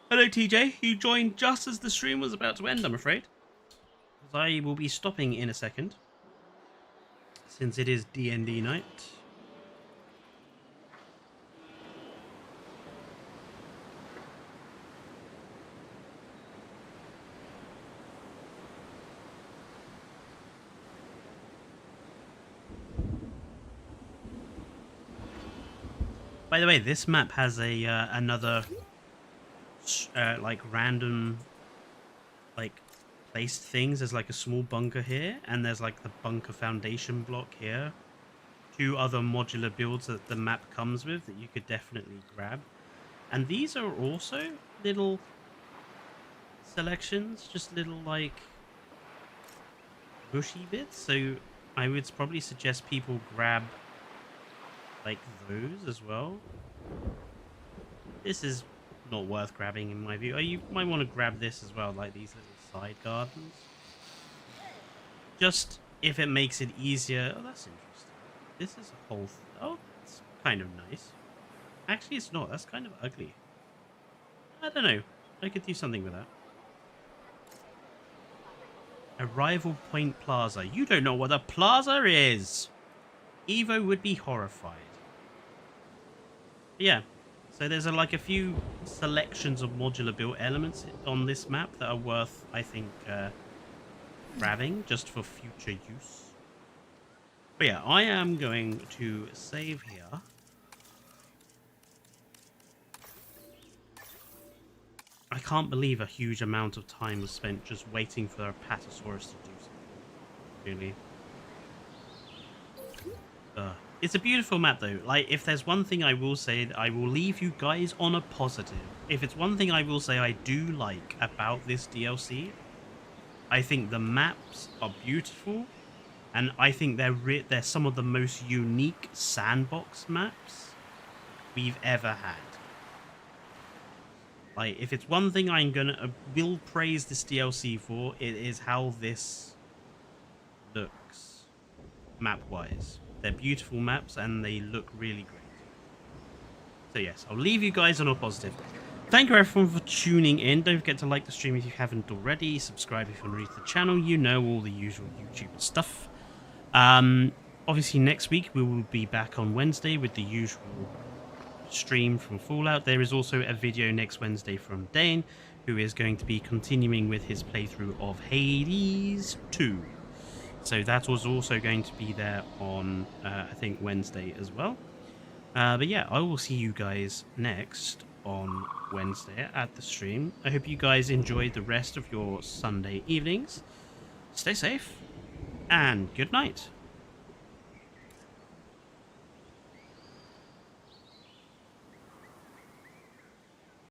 Hello TJ, you joined just as the stream was about to end, I'm afraid. I will be stopping in a second, since it is D&D night. By the way, this map has a another like random like placed things. There's like a small bunker here, and there's like the bunker foundation block here. Two other modular builds that the map comes with that you could definitely grab. And these are also little selections, just little like bushy bits. So I would probably suggest people grab like those as well. This is not worth grabbing in my view. Oh, you might want to grab this as well, like these little side gardens. Just if it makes it easier. Oh, that's interesting. This is a whole... Oh, it's kind of nice. Actually, it's not. That's kind of ugly. I don't know. I could do something with that. Arrival Point Plaza. You don't know what a plaza is. Evo would be horrified. But yeah. So there's like a few selections of modular built elements on this map that are worth, I think, grabbing just for future use. But yeah, I am going to save here. I can't believe a huge amount of time was spent just waiting for a Patasaurus to do something. Really. It's a beautiful map though. Like, if there's one thing I will say, I will leave you guys on a positive. If it's one thing I will say I do like about this DLC, I think the maps are beautiful, and I think they're some of the most unique sandbox maps we've ever had. Like, if it's one thing I'm gonna will praise this DLC for, it is how this looks map-wise. They're beautiful maps and they look really great. So yes, I'll leave you guys on a positive. Thank you everyone for tuning in. Don't forget to like the stream if you haven't already. Subscribe if you're new to the channel. You know all the usual YouTube stuff. Obviously next week we will be back on Wednesday with the usual stream from Fallout. There is also a video next Wednesday from Dane, who is going to be continuing with his playthrough of Hades 2. So that was also going to be there on, I think, Wednesday as well. But yeah, I will see you guys next on Wednesday at the stream. I hope you guys enjoyed the rest of your Sunday evenings. Stay safe, and good night.